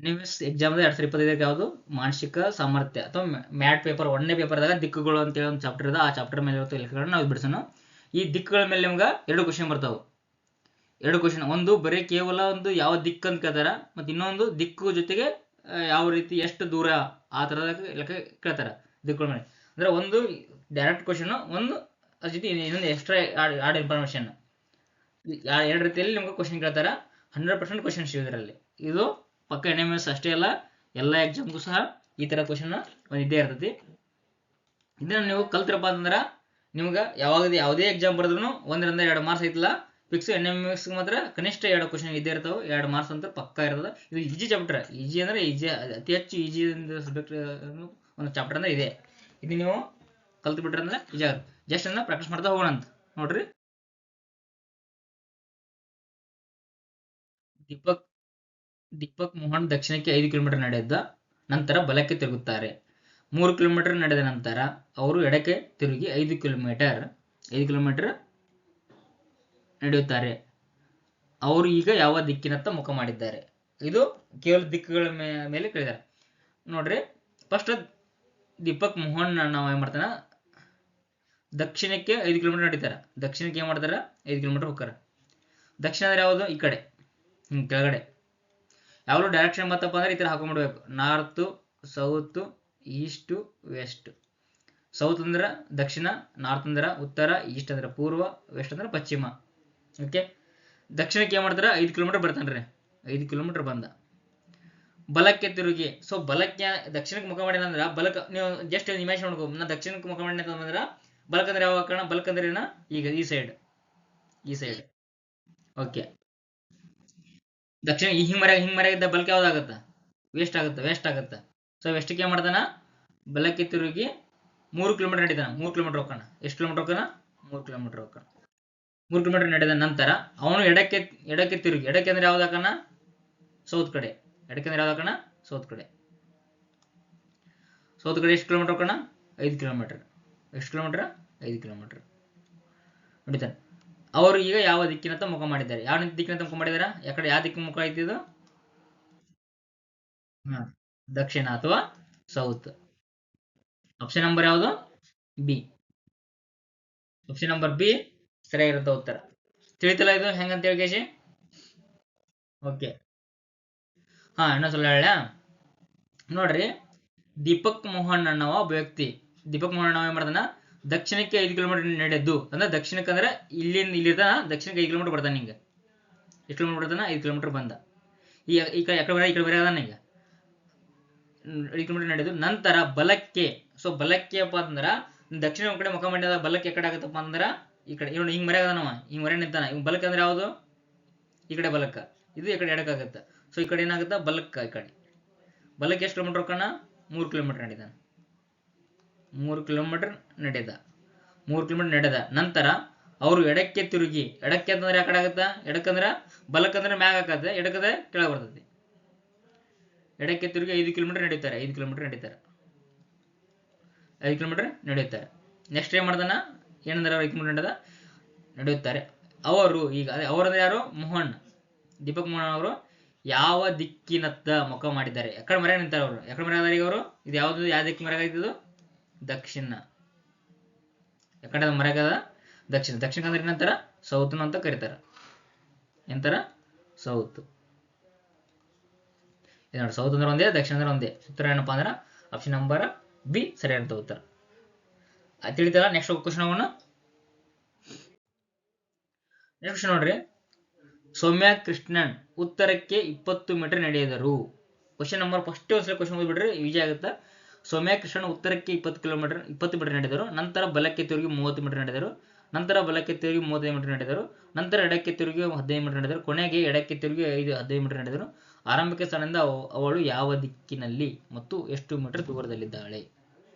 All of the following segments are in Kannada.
NMS ಎಕ್ಸಾಮ್ 2025 ಯಾವುದು ಮಾನಸಿಕ ಸಾಮರ್ಥ್ಯ ಅಥವಾ ಮ್ಯಾಟ್ ಪೇಪರ್ 1ನೇ ಪೇಪರ್ದಾಗ ದಿಕ್ಕುಗಳು ಅಂತೇಳಿ ಒಂದು ಚಾಪ್ಟರ್ ಇದೆ. ಆ ಚಾಪ್ಟರ್ ಮೇಲೆ ಇರುತ್ತೆ ಲೆಕ್ಕಗಳನ್ನ ನಾವು ಬಿಡಿಸೋಣ. ಈ ದಿಕ್ಕುಗಳ ಮೇಲೆ ನಿಮ್ಗೆ 2 ಕ್ವಶನ್ ಬರ್ತಾವೆ. 2 ಕ್ವಶನ್, ಒಂದು ಬರೀ ಕೇವಲ ಒಂದು ಯಾವ ದಿಕ್ಕು ಅಂತ ಕೇಳ್ತಾರ, ಮತ್ತು ಇನ್ನೊಂದು ದಿಕ್ಕು ಜೊತೆಗೆ ಯಾವ ರೀತಿ ಎಷ್ಟು ದೂರ ಆ ಥರದ ಲೆಕ್ಕ ಕೇಳ್ತಾರ ದಿಕ್ಕುಗಳ ಮೇಲೆ. ಅಂದ್ರೆ ಒಂದು ಡೈರೆಕ್ಟ್ ಕ್ವಶನ್, ಒಂದು ಅದ್ರ ಜೊತೆ ಇನ್ನೊಂದು ಎಕ್ಸ್ಟ್ರಾ ಆಡ್ ಇನ್ಫಾರ್ಮೇಶನ್. ಎರಡು ರೀತಿಯಲ್ಲಿ ನಿಮ್ಗೆ ಕ್ವಶನ್ ಕೇಳ್ತಾರ. 100% ಕ್ವಶನ್ ಇದರಲ್ಲಿ. ಇದು ಪಕ್ಕ NMS ಅಷ್ಟೇ ಅಲ್ಲ, ಎಲ್ಲ ಎಕ್ಸಾಮ್ಗೂ ಸಹ ಈ ಥರ ಕ್ವಶನ್ ಇದ್ದೇ ಇರ್ತೈತಿ. ಇದನ್ನ ನೀವು ಕಲ್ತ್ರಪ್ಪ ಅಂತಂದ್ರೆ ನಿಮ್ಗೆ ಯಾವುದೇ ಎಕ್ಸಾಮ್ ಬರೆದ್ರು 1 ರಿಂದ 2 ಮಾರ್ಕ್ಸ್ ಐತಲ್ಲ ಫಿಕ್ಸ್. NMS ಮಾತ್ರ ಕನಿಷ್ಠ 2 ಕ್ವಶನ್ ಇದ್ದೇ ಇರ್ತಾವೆ. 2 ಮಾರ್ಕ್ಸ್ ಅಂತ ಪಕ್ಕ ಇರ್ತದೆ. ಇದು ಈಜಿ ಚಾಪ್ಟರ್. ಈಜಿ ಅಂದ್ರೆ ಈಜಿ, ಅತಿ ಹೆಚ್ಚು ಈಜಿ ಸಬ್ಜೆಕ್ಟ್ ಒಂದು ಚಾಪ್ಟರ್ ಅಂದ್ರೆ ಇದೆ. ಇದು ನೀವು ಕಲ್ತು ಬಿಟ್ರೆ ಅಂದ್ರೆ ಈಜಿ ಆಗುತ್ತೆ. ಜಸ್ಟ್ ಅನ್ನ ಪ್ರಾಕ್ಟೀಸ್ ಮಾಡ್ತಾ ಹೋಗೋಣ ಅಂತ ನೋಡ್ರಿ. ದೀಪಕ್ ಮೋಹನ್ ದಕ್ಷಿಣಕ್ಕೆ 5 ಕಿಲೋಮೀಟರ್ ನಡೆದ ನಂತರ ಬಲಕ್ಕೆ ತಿರುಗುತ್ತಾರೆ. 3 ಕಿಲೋಮೀಟರ್ ನಡೆದ ನಂತರ ಅವರು ಎಡಕ್ಕೆ ತಿರುಗಿ 5 ಕಿಲೋಮೀಟರ್ ನಡೆಯುತ್ತಾರೆ. ಅವರು ಈಗ ಯಾವ ದಿಕ್ಕಿನತ್ತ ಮುಖ ಮಾಡಿದ್ದಾರೆ? ಇದು ಕೇವಲ ದಿಕ್ಕುಗಳ ಮೇಲೆ ಕೇಳಿದ್ದಾರೆ ನೋಡ್ರಿ. ಫಸ್ಟ್ ದೀಪಕ್ ಮೋಹನ್ ನಾವು ಏನ್ ಮಾಡ್ತಾನ, ದಕ್ಷಿಣಕ್ಕೆ 5 ಕಿಲೋಮೀಟರ್ ನಡೀತಾರ. ದಕ್ಷಿಣಕ್ಕೆ ಏನ್ ಮಾಡ್ತಾರ? 5 ಕಿಲೋಮೀಟರ್ ಹೋಗ್ತಾರ. ದಕ್ಷಿಣ ಅಂದ್ರೆ ಯಾವುದು? ಈ ಕಡೆ, ಕೆಳಗಡೆ. ಯಾವಾಗಲೂ ಡೈರೆಕ್ಷನ್ ಮತ್ತಪ್ಪ ಅಂದ್ರೆ ಈ ತರ ಹಾಕೊಂಡ್ಬಿಡ್ಬೇಕು. North, south, east, west. South ಅಂದ್ರೆ ದಕ್ಷಿಣ, ನಾರ್ತ್ ಅಂದ್ರೆ ಉತ್ತರ, ಈಸ್ಟ್ ಅಂದ್ರೆ ಪೂರ್ವ, ವೆಸ್ಟ್ ಅಂದ್ರೆ ಪಶ್ಚಿಮ. ಓಕೆ. ದಕ್ಷಿಣಕ್ಕೆ ಏನ್ ಮಾಡ್ತಾರ? 5 ಕಿಲೋಮೀಟರ್ ಬರ್ತಾನ್ರಿ. 5 ಕಿಲೋಮೀಟರ್ ಬಂದ ಬಲಕ್ಕೆ ತಿರುಗಿ. ಸೊ ಬಲಕ್ಕೆ, ದಕ್ಷಿಣಕ್ಕೆ ಮುಖ ಮಾಡಿನ ಅಂದ್ರ ಬಲಕ್ಕೆ ನೀವು ಜಸ್ಟ್ ಇಮ್ಯಾಜಿನ್ ಮಾಡ್ಕೋ. ನಾ ದಕ್ಷಿಣಕ್ಕೆ ಮುಖ ಮಾಡಿನ ಅಂತಂದ್ರ ಬಲಕಂದ್ರೆ ಯಾವ ಕಾರಣ? ಬಲಕಂದ್ರೆ ಏನ? ಈಗ ಈ ಸೈಡ್. ಓಕೆ. ದಕ್ಷಿಣ ಹಿಂಗ್ ಮರ್ಯಾಗಿದ್ದ ಬಲಕ್ಕೆ ಯಾವ್ದಾಗತ್ತ? ವೆಸ್ಟ್ ಆಗತ್ತ. ಸೊ ವೆಸ್ಟ್ಗೆ ಏನ್ ಮಾಡ್ತಾನ? ಬಲಕ್ಕೆ ತಿರುಗಿ 3 ಕಿಲೋಮೀಟರ್ ನಡೀತಾನ. 3 ಕಿಲೋಮೀಟರ್ ಹೋಗ್ತಾನ. ಎಷ್ಟು ಕಿಲೋಮೀಟರ್ ಹೋಗ್ತಾನ? 3 ಕಿಲೋಮೀಟರ್ ಹೋಗ್ತಾನ. 3 ಕಿಲೋಮೀಟರ್ ನಡೆದ ನಂತರ ಅವನು ಎಡಕ್ಕೆ ತಿರುಗಿ. ಎಡಕ್ಕೆ ಅಂದ್ರೆ ಯಾವ್ದಾಕನ? ಸೌತ್ ಕಡೆ. ಎಡಕ್ಕೆ ಅಂದ್ರೆ ಯಾವ್ದಾಕನ? ಸೌತ್ ಕಡೆ. ಎಷ್ಟು ಕಿಲೋಮೀಟರ್ ಹೋಗೋಣ? 5 ಕಿಲೋಮೀಟರ್. ಎಷ್ಟು ಕಿಲೋಮೀಟರ್? 5 ಕಿಲೋಮೀಟರ್ ನಡೀತಾನೆ. ಅವರು ಈಗ ಯಾವ ದಿಕ್ಕಿನತ್ತ ಮುಖ ಮಾಡಿದ್ದಾರೆ? ಯಾವ ದಿಕ್ಕಿನತ್ತ ಮುಖ ಮಾಡಿದಾರ? ಯಾವ ದಿಕ್ಕು ಮುಖ ಐತಿ ಇದು? ದಕ್ಷಿಣ ಅಥವಾ ಸೌತ್. ಆಪ್ಷನ್ ನಂಬರ್ ಯಾವುದು? ಬಿ. ಆಪ್ಷನ್ ನಂಬರ್ ಬಿ ಸರಿಯಾಗಿರುತ್ತೆ ಉತ್ತರ. ತಿಳಿತಲ್ಲ ಇದು ಹೆಂಗಂತ ಹೇಳಿ ಕೇಶಿ? ಓಕೆ. ಇನ್ನೊಂದ್ಸಲ ಹೇಳ ನೋಡ್ರಿ. ದೀಪಕ್ ಮೋಹನ್ ಅನ್ನುವ ಒಬ್ಬ ವ್ಯಕ್ತಿ, ದೀಪಕ್ ಮೋಹನ್ ಏನ್ ಮಾಡ್ತಾನ? ದಕ್ಷಿಣಕ್ಕೆ 5 ಕಿಲೋಮೀಟರ್ ನಡೆದ್ದು, ಅಂದ್ರೆ ದಕ್ಷಿಣಕ್ಕೆ ಅಂದ್ರೆ ಇಲ್ಲಿರ್ತಾನ, ದಕ್ಷಿಣಕ್ಕೆ 5 ಕಿಲೋಮೀಟರ್ ಬರ್ತಾನೆ. ಹಿಂಗ ಎಷ್ಟು ಕಿಲೋಮೀಟರ್ ಬರ್ತಾನ? 5 ಕಿಲೋಮೀಟರ್ ಬಂದ. ಈ ಕಡೆ ಬರ ಅದಾನ. ಈಗ 5 ಕಿಲೋಮೀಟರ್ ನಡೆದು ನಂತರ ಬಲಕ್ಕೆ. ಸೊ ಬಲಕ್ಕೆ ಅಪ್ಪ ಅಂದ್ರ ದಕ್ಷಿಣ ಕಡೆ ಮುಖ ಮಾಡಿದ ಬಲಕ್ಕೆ ಎಕಡೆ ಆಗತ್ತಪ್ಪ ಅಂದ್ರ ಈ ಕಡೆ. ಇವನು ಹಿಂಗ್ ಮರ್ಯಾದನವ, ಹಿಂಗ್ ಮರ್ಯ ನಿಂತಾನ. ಇವ್ ಬಲಕ್ಕೆ ಅಂದ್ರೆ ಯಾವುದು? ಈ ಕಡೆ ಬಲಕ್ಕ. ಇದು ಈ ಕಡೆ ಎಡಕ್ಕಾಗತ್ತ. ಸೊ ಈ ಕಡೆ ಏನಾಗುತ್ತ? ಬಲಕ್ಕ. ಈ ಕಡೆ ಬಲಕ್ಕೆ ಎಷ್ಟು ಕಿಲೋಮೀಟರ್ ಹೋಗೋಣ? 3 ಕಿಲೋಮೀಟರ್ ನಡೆದ. 3 ಕಿಲೋಮೀಟರ್ ನಡೆದ ನಂತರ ಅವರು ಎಡಕ್ಕೆ ತಿರುಗಿ. ಎಡಕ್ಕೆ ಅಂತಂದ್ರೆ ಯಾವ ಕಡೆ ಆಗತ್ತ? ಎಡಕ್ಕಂದ್ರ ಬಲಕ್ಕಂದ್ರೆ ಮ್ಯಾಗ ಹಾಕತ್ತೆ, ಎಡಕ್ಕಂದ್ರೆ ಕೆಳಗೆ ಬರ್ತೈತಿ. ಎಡಕ್ಕೆ ತಿರುಗಿ 5 ಕಿಲೋಮೀಟರ್ ನಡೀತಾರೆ. 5 ಕಿಲೋಮೀಟರ್ ನಡೆಯುತ್ತಾರೆ. ನೆಕ್ಸ್ಟ್ ಏನ್ ಮಾಡ್ತಾನ? ಏನಂದ್ರೆ 5 ಕಿಲೋಮೀಟರ್ ನಡೆಯುತ್ತಾರೆ. ಅವರು ಈಗ ಅವರಂದ್ರೆ ಯಾರು? ಮೋಹನ್, ದೀಪಕ್ ಮೋಹನ್ ಅವರು ಯಾವ ದಿಕ್ಕಿನತ್ತ ಮುಖ ಮಾಡಿದ್ದಾರೆ? ಎಕಡೆ ಮರ್ಯಾಗ ನಿಂತಾರೆ ಅವರು. ಎಕಡೆ ಮರ್ಯಾದಾರ ಈಗ ಅವರು? ಇದು ಯಾವ್ದು? ಯಾವ ದಿಕ್ಕು ಮರ್ಯಾಗಿದ್ದು? ದಕ್ಷಿಣ. ಎಕಡೆ ಮರ್ಯಾಗದ? ದಕ್ಷಿಣ. ದಕ್ಷಿಣ ಅಂದ್ರೆ ಏನಂತಾರ? ಸೌತ್ ಅಂತ ಕರೀತಾರ. ಎಂತಾರ? ಸೌತ್. ನೋಡಿ, ಸೌತ್ ಅಂದ್ರೆ ಒಂದೇ, ದಕ್ಷಿಣ ಅಂದ್ರೆ ಒಂದೇ. ಉತ್ತರ ಏನಪ್ಪಾ ಅಂದ್ರೆ ಆಪ್ಷನ್ ನಂಬರ್ ಬಿ ಸರಿಯಾದಂತ ಉತ್ತರ. ತಿಳಿತಲ್ಲ? ನೆಕ್ಸ್ಟ್ ಕ್ವಶನ್ ಹೋಗೋಣ. ನೆಕ್ಸ್ಟ್ ನೋಡ್ರಿ. ಸೌಮ್ಯ ಕೃಷ್ಣನ್ ಉತ್ತರಕ್ಕೆ 20 ಮೀಟರ್ ನಡೆದರು. ಕ್ವಶನ್ ನಂಬರ್ ಫಸ್ಟ್ ಒಂದ್ಸಲ ಕ್ವಶನ್ ಓದ್ಬಿಡ್ರಿ, ಈಜಿ ಆಗುತ್ತಾ. ಸೌಮ್ಯ ಕೃಷ್ಣನ್ ಉತ್ತರಕ್ಕೆ 20 ಮೀಟರ್ ನಡೆದರು. ನಂತರ ಬಲಕ್ಕೆ ತಿರುಗಿ 30 ಮೀಟರ್ ನಡೆದರು. ನಂತರ ಬಲಕ್ಕೆ ತಿರುಗಿ 35 ಮೀಟರ್ ನಡೆದರು. ನಂತರ ಎಡಕ್ಕೆ ತಿರುಗಿ 15 ಮೀಟರ್ ನಡೆದರು. ಕೊನೆಗೆ ಎಡಕ್ಕೆ ತಿರುಗಿ 15 ಮೀಟರ್ ನಡೆದರು. ಆರಂಭಿಕ ಸ್ಥಳದಿಂದ ಅವಳು ಯಾವ ದಿಕ್ಕಿನಲ್ಲಿ ಮತ್ತು ಎಷ್ಟು ಮೀಟರ್ ದೂರದಲ್ಲಿದ್ದಾಳೆ?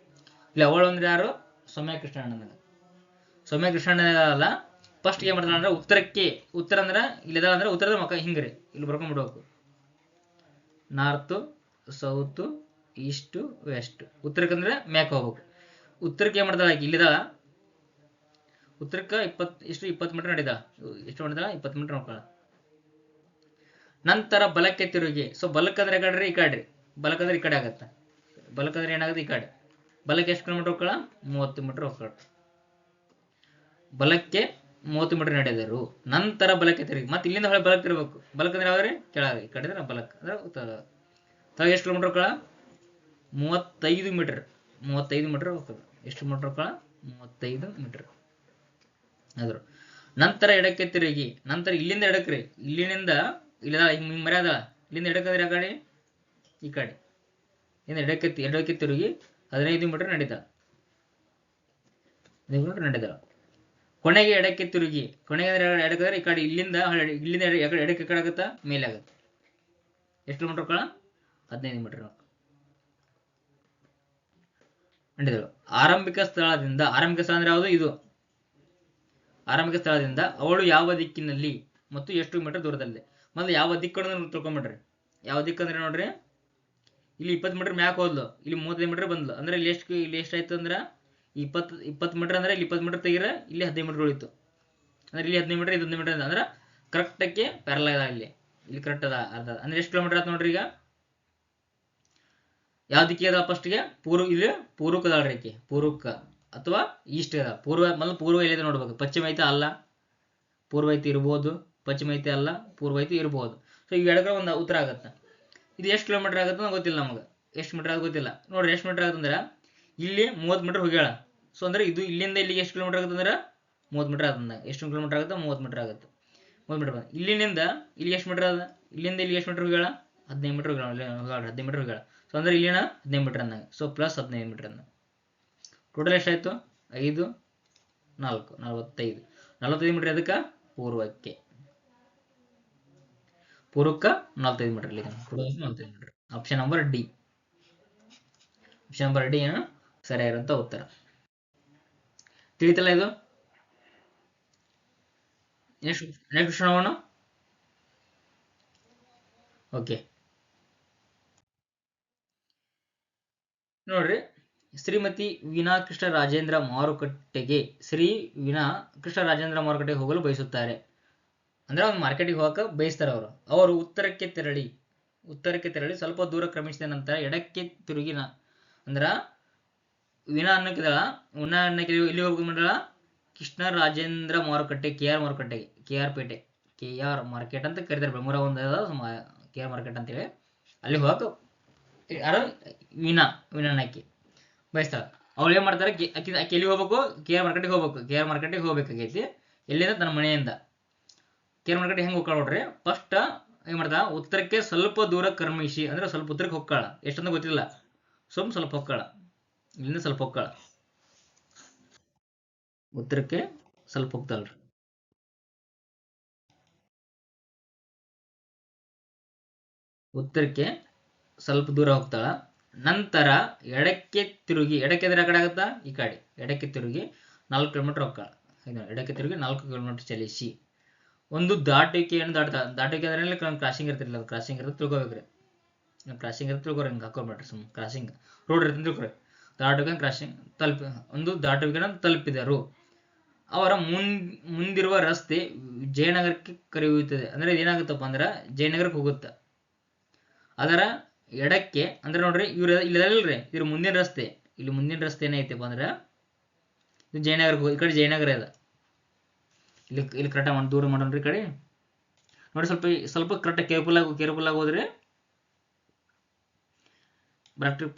ಇಲ್ಲಿ ಅವಳು ಅಂದ್ರೆ ಯಾರು? ಸೌಮ್ಯ ಕೃಷ್ಣನ್. ಸೌಮ್ಯ ಕೃಷ್ಣನ್ ಅಲ್ಲ. ಫಸ್ಟ್ ಏನ್ ಮಾಡ್ತಾಳ ಅಂದ್ರೆ ಉತ್ತರಕ್ಕೆ. ಉತ್ತರ ಅಂದ್ರೆ ಇಲ್ಲಿದ ಅಂದ್ರೆ ಉತ್ತರದ ಮಕ್ಕ ಹಿಂಗ್ರಿ ಇಲ್ಲಿ ಬರ್ಕೊಂಡ್ಬಿಡ್ಬೇಕು. North, south, east, west. ಉತ್ತರಕ್ಕಂದ್ರೆ ಮ್ಯಾಕ್ ಹೋಗ್ಬೇಕು. ಉತ್ತರಕ್ಕೆ ಏನ್ ಮಾಡ್ತಾಳ? ಇಲ್ಲಿದ ಉತ್ತರಕ್ಕೆ 20 ಮೀಟರ್ ನಡೆದ. ಎಷ್ಟು ಮಾಡಿದ? 20 ಮೀಟರ್ ಹೋಗ್ತಾಳ. ನಂತರ ಬಲಕ್ಕೆ ತಿರುಗಿ. ಸೊ ಬಲಕ್ಕಂದ್ರೆ ಕಡ್ರಿ ಈ ಕಡೆ, ಬಲಕ್ಕಂದ್ರೆ ಈ ಕಡೆ ಆಗತ್ತ. ಬಲಕ್ಕಂದ್ರೆ ಏನಾಗುತ್ತೆ ಈ ಕಡೆ. ಬಲಕ್ಕೆ ಎಷ್ಟು ಕಿಲೋಮೀಟರ್ ಹೋಗ್ಕೊಳ್ಳ? 30 ಮೀಟರ್ ಹೋಗ್ಕೊಳ್ಳ. ಬಲಕ್ಕೆ 30 ಮೀಟರ್ ನಡೆದರು. ನಂತರ ಬಲಕ್ಕೆ ತಿರುಗಿ. ಮತ್ತೆ ಇಲ್ಲಿಂದ ಹೊಳೆ ಬಲಕ್ಕೆ ತಿರ್ಬೇಕು. ಬಲಕ್ಕಂದ್ರೆ ಯಾವ್ದ್ರಿ? ಕೆಳಗೆ. ಈ ಕಡೆ ಬಲಕ್ಕೆ ಅಂದ್ರೆ ತಾಗ ಎಷ್ಟು ಕಿಲೋಮೀಟರ್ ಹೋಗ್ಕೊಳ್ಳ? 35 ಮೀಟರ್. 35 ಮೀಟರ್ ಹೋಗ್ತದೆ. ಎಷ್ಟು ಮೀಟರ್ ಹೋಗ್ಕೊಳ್ಳ? 35 ಮೀಟರ್. ಆದ್ರು ನಂತರ ಎಡಕ್ಕೆ ತಿರುಗಿ. ನಂತರ ಇಲ್ಲಿಂದ ಎಡಕ್ರಿ. ಇಲ್ಲಿನಿಂದ ಇಲ್ಲ ಹಿಂಗ್ ಮರ್ಯಾದ. ಇಲ್ಲಿಂದ ಎಡಕ್ಕಂದ್ರೆ ಆ ಕಡೆ ಈ ಕಡೆ. ಇಲ್ಲಿಂದ ಎಡಕ್ಕೆ ತಿರುಗಿ 15 ಮೀಟರ್ ನಡೀತಾಳ. 15 ಮೀಟರ್ ನಡೀತಾಳ. ಕೊನೆಗೆ ಎಡಕ್ಕೆ ತಿರುಗಿ. ಕೊನೆಗೆ ಎಡಕ್ಕಂದ್ರೆ ಈ ಕಡೆ. ಇಲ್ಲಿಂದ ಎಡಕ್ಕೆ ಕಡೆ ಆಗುತ್ತಾ? ಮೇಲೆ ಆಗುತ್ತೆ. ಎಷ್ಟು ಕಿಲೋಮೀಟರ್ ಹೋಗ್ಕೊಳ್ಳ? 15 ಮೀಟರ್ ನಡೀತಾಳು. ಆರಂಭಿಕ ಸ್ಥಳದಿಂದ. ಆರಂಭಿಕ ಸ್ಥಳ ಅಂದ್ರೆ ಯಾವುದು? ಇದು ಆರಂಭಿಕ ಸ್ಥಳದಿಂದ ಅವಳು ಯಾವ ದಿಕ್ಕಿನಲ್ಲಿ ಮತ್ತು ಎಷ್ಟು ಮೀಟರ್ ದೂರದಲ್ಲಿದೆ. ಮೊದಲು ಯಾವ ದಿಕ್ಕನ್ನು ತಿಳ್ಕೊಂಬಿಡ್ರಿ. ಯಾವ ದಿಕ್ಕಂದ್ರೆ ನೋಡ್ರಿ, ಇಲ್ಲಿ 20 ಮೀಟರ್ ಮ್ಯಾಕ್ ಹೋದ್ಲು, ಇಲ್ಲಿ 35 ಮೀಟರ್ ಬಂದ್ಲು. ಅಂದ್ರೆ ಇಲ್ಲಿ ಎಷ್ಟಾಯ್ತು ಅಂದ್ರೆ 20 ಮೀಟರ್ ಅಂದ್ರೆ ಇಲ್ಲಿ 20 ಮೀಟರ್ ತೆಗೀರ, ಇಲ್ಲಿ 15 ಮೀಟರ್ ಉಳಿತು. ಅಂದ್ರೆ ಇಲ್ಲಿ 15 ಮೀಟರ್, ಇದು 15 ಮೀಟರ್ ಅಂದ್ರೆ ಕರೆಕ್ಟಕ್ಕೆ ಪ್ಯಾರಲ್ ಅದ. ಇಲ್ಲಿ ಕರೆಕ್ಟ್ ಅದ ಅರ್ಧ. ಅಂದ್ರೆ ಎಷ್ಟು ಕಿಲೋಮೀಟರ್ ಆಯ್ತು ನೋಡ್ರಿ. ಈಗ ಯಾವ ದಿಕ್ಕಿಗೆ ಅದ? ಫಸ್ಟ್ಗೆ ಇಲ್ಲಿ ಪೂರ್ವಕದ ರೇಖೆ, ಪೂರ್ವಕ ಅಥವಾ ಈಸ್ಟ್ ಅದ. ಮೊದಲು ಪೂರ್ವ ಎಲ್ಲಿದೆ ನೋಡ್ಬೇಕು. ಪಶ್ಚಿಮ ಐತೆ ಅಲ್ಲ, ಪೂರ್ವ ಐತಿ ಇರ್ಬೋದು, ಪಶ್ಚಿಮ ಐತೆ ಅಲ್ಲ, ಪೂರ್ವ ಐತಿ ಇರ್ಬೋದು. ಸೊ ಈ ಎಡಗಡೆ ಒಂದು ಉತ್ತರ ಆಗತ್ತೆ. ಇದು ಎಷ್ಟು ಕಿಲೋಮೀಟರ್ ಆಗುತ್ತೆ ಅಂತ ಗೊತ್ತಿಲ್ಲ ನಮಗೆ. ಎಷ್ಟು ಮೀಟರ್ ಆಗುತ್ತೆ ಗೊತ್ತಿಲ್ಲ. ನೋಡ್ರಿ ಎಷ್ಟು ಮೀಟರ್ ಆಗುತ್ತೆ ಅಂದ್ರೆ ಇಲ್ಲಿ 30 ಮೀಟರ್ ಹೋಗ್ಯಾಳ. ಸೊ ಅಂದ್ರೆ ಇದು ಇಲ್ಲಿಂದ ಇಲ್ಲಿಗೆ ಎಷ್ಟು ಕಿಲೋಮೀಟರ್ ಆಗುತ್ತೆ ಅಂದ್ರೆ 30 ಮೀಟರ್ ಆಗುತ್ತೆ. ಎಷ್ಟು ಕಿಲೋಮೀಟರ್ ಆಗುತ್ತೆ? 30 ಮೀಟರ್ ಆಗುತ್ತೆ. 30 ಮೀಟರ್ ಬಂದು ಇಲ್ಲಿನಿಂದ ಇಲ್ಲಿ ಎಷ್ಟು ಮೀಟರ್ ಅದ? ಇಲ್ಲಿಂದ ಇಲ್ಲಿ ಎಷ್ಟು ಮೀಟರ್ ಹೋಗ್ಯಾಳ? 15 ಮೀಟರ್ ಹೋಗ್ಯಾಳ. 15 ಮೀಟರ್ ಹೋಗ್ಯಾಳ. ಸೊ ಅಂದ್ರೆ ಇಲ್ಲಿನ 15 ಮೀಟರ್ ಅಂದಾಗ. ಸೊ ಪ್ಲಸ್ 15 ಮೀಟರ್ ಅಂದಾಗ ಟೋಟಲ್ ಎಷ್ಟಾಯ್ತು? 5 4 45. 45 ಮೀಟರ್ ಅದಕ್ಕೆ ಪೂರ್ವಕ್ಕೆ. ಪೂರ್ವಕ್ಕೆ 45 ಮೀಟರ್. ಇಲ್ಲಿ 45 metre. Option number D. Option number D ಏನು ಸರಿಯಾಗಿರುವಂತ ಉತ್ತರ. ತಿಳಿತಲ್ಲ ಇದು? ನೆಕ್ಸ್ಟ್ ನೋಡೋಣ. ಓಕೆ ನೋಡ್ರಿ, ಶ್ರೀಮತಿ ವೀಣಾ ಕೃಷ್ಣ ರಾಜೇಂದ್ರ ಮಾರುಕಟ್ಟೆಗೆ ಹೋಗಲು ಬಯಸುತ್ತಾರೆ. ಅಂದ್ರೆ ಅವ್ರು ಮಾರ್ಕೆಟಿಗೆ ಹೋಗಕ್ಕೆ ಬಯಸ್ತಾರೆ. ಅವರು ಉತ್ತರಕ್ಕೆ ತೆರಳಿ ಸ್ವಲ್ಪ ದೂರ ಕ್ರಮಿಸಿದ ನಂತರ ಎಡಕ್ಕೆ ತಿರುಗಿ. ಅಂದ್ರ ವೀಣಾ ಅನ್ನಕ್ಕೆ ಇಲ್ಲಿ ಹೋಗ್ಬೇಕಂದ್ರ ಕೃಷ್ಣ ರಾಜೇಂದ್ರ ಮಾರುಕಟ್ಟೆ, KR ಪೇಟೆ, KR ಮಾರ್ಕೆಟ್ ಅಂತ ಕರೀತಾರೆ. ಬೆಂಗಳೂರ ಒಂದು KR ಮಾರ್ಕೆಟ್ ಅಂತೇಳಿ. ಅಲ್ಲಿ ಹೋಗಕ್ಕೆ ಯಾರು? ವೀಣಾನಕ್ಕೆ ಬಯಸ್ತಾಳ. ಅವ್ಳು ಏನ್ ಮಾಡ್ತಾರೆ? ಆಕಿ ಎಲ್ಲಿ ಹೋಗ್ಬೇಕು? KR ಮಾರ್ಕೆಟಿಗೆ ಹೋಗ್ಬೇಕು. KR ಮಾರ್ಕೆಟಿಗೆ ಹೋಗ್ಬೇಕಾಗೈತಿ. ಎಲ್ಲಿಂದ? ತನ್ನ ಮನೆಯಿಂದ. KR ಮಾರ್ಕೆಟ್ ಹೆಂಗ್ ಹೋಗ್ಕಾಳ ನೋಡ್ರಿ. ಫಸ್ಟ್ ಏನ್ ಮಾಡ್ತಾ? ಉತ್ತರಕ್ಕೆ ಸ್ವಲ್ಪ ದೂರ ಕ್ರಮಿಸಿ. ಅಂದ್ರೆ ಸ್ವಲ್ಪ ಉತ್ತರಕ್ಕೆ ಹೋಗ್ಕಾಳ. ಎಷ್ಟಂತ ಗೊತ್ತಿಲ್ಲ. ಸ್ವಲ್ಪ ಹೋಗ್ಕಾಳ. ಇಲ್ಲಿಂದ ಸ್ವಲ್ಪ ಹೋಗ್ಕಾಳ. ಉತ್ತರಕ್ಕೆ ಸ್ವಲ್ಪ ಹೋಗ್ತಾಳ್ರಿ. ಉತ್ತರಕ್ಕೆ ಸ್ವಲ್ಪ ದೂರ ಹೋಗ್ತಾಳ. ನಂತರ ಎಡಕ್ಕೆ ತಿರುಗಿ. ಎಡಕ್ಕೆ ಅಂದ್ರೆ ಆ ಕಡೆ ಆಗುತ್ತಾ? ಈ ಕಡೆ. ಎಡಕ್ಕೆ ತಿರುಗಿ 4 ಕಿಲೋಮೀಟರ್ ಹೋಗ್ತಾಳ. ಎಡಕ್ಕೆ ತಿರುಗಿ 4 ಕಿಲೋಮೀಟರ್ ಚಲಿಸಿ ಒಂದು ದಾಟಿಕೆಯನ್ನು ದಾಟ್ತಾಳ. ದಾಟಿಕೆ ಅಂದ್ರೆ ಕ್ರಾಸಿಂಗ್ ಇರ್ತಿರ್ಲಿಲ್ಲ. ಕ್ರಾಸಿಂಗ್ ಇರುತ್ತೆ ತಿಳ್ಕೊಬೇಕ್ರಿ. ಕ್ರಾಸಿಂಗ್ ಇರುತ್ತೆ ತಿಳ್ಕೊರಿ. ಹಿಂಗೆ ಹಾಕೋಬೇಡ್ರಿ. ಕ್ರಾಸಿಂಗ್ ರೋಡ್ ಇರುತ್ತೆ ತಿಳ್ಕೊರಿ. ಕ್ರಾಸಿಂಗ್ ಒಂದು ದಾಟುವಿಕೆಯನ್ನು ತಲುಪಿದರು. ಅವರ ಮುಂದಿರುವ ರಸ್ತೆ ಜಯನಗರಕ್ಕೆ ಕರೆಯುತ್ತದೆ. ಅಂದ್ರೆ ಏನಾಗುತ್ತಪ್ಪ ಅಂದ್ರೆ ಜಯನಗರಕ್ಕೆ ಹೋಗುತ್ತೆ. ಅದರ ಎಡಕ್ಕೆ ಅಂದ್ರೆ ನೋಡ್ರಿ, ಇಲ್ಲರಿ ಇದ್ರ ಮುಂದಿನ ರಸ್ತೆ. ಇಲ್ಲಿ ಮುಂದಿನ ರಸ್ತೆ ಏನೈತಪ್ಪ ಅಂದ್ರೆ ಇದು ಜಯನಗರಕ್ಕೆ. ಈ ಕಡೆ ಜಯನಗರ ಇದೆ. ಇಲ್ಲಿ ಕರೆಕ್ಟ್ ಮಾಡಿ ದೂರ ಮಾಡೋಣ್ರಿ. ಈ ಕಡೆ ನೋಡಿ, ಸ್ವಲ್ಪ ಕರೆಕ್ಟ್ ಕೇರ್ಫುಲ್ ಆಗಿ ಹೋದ್ರೆ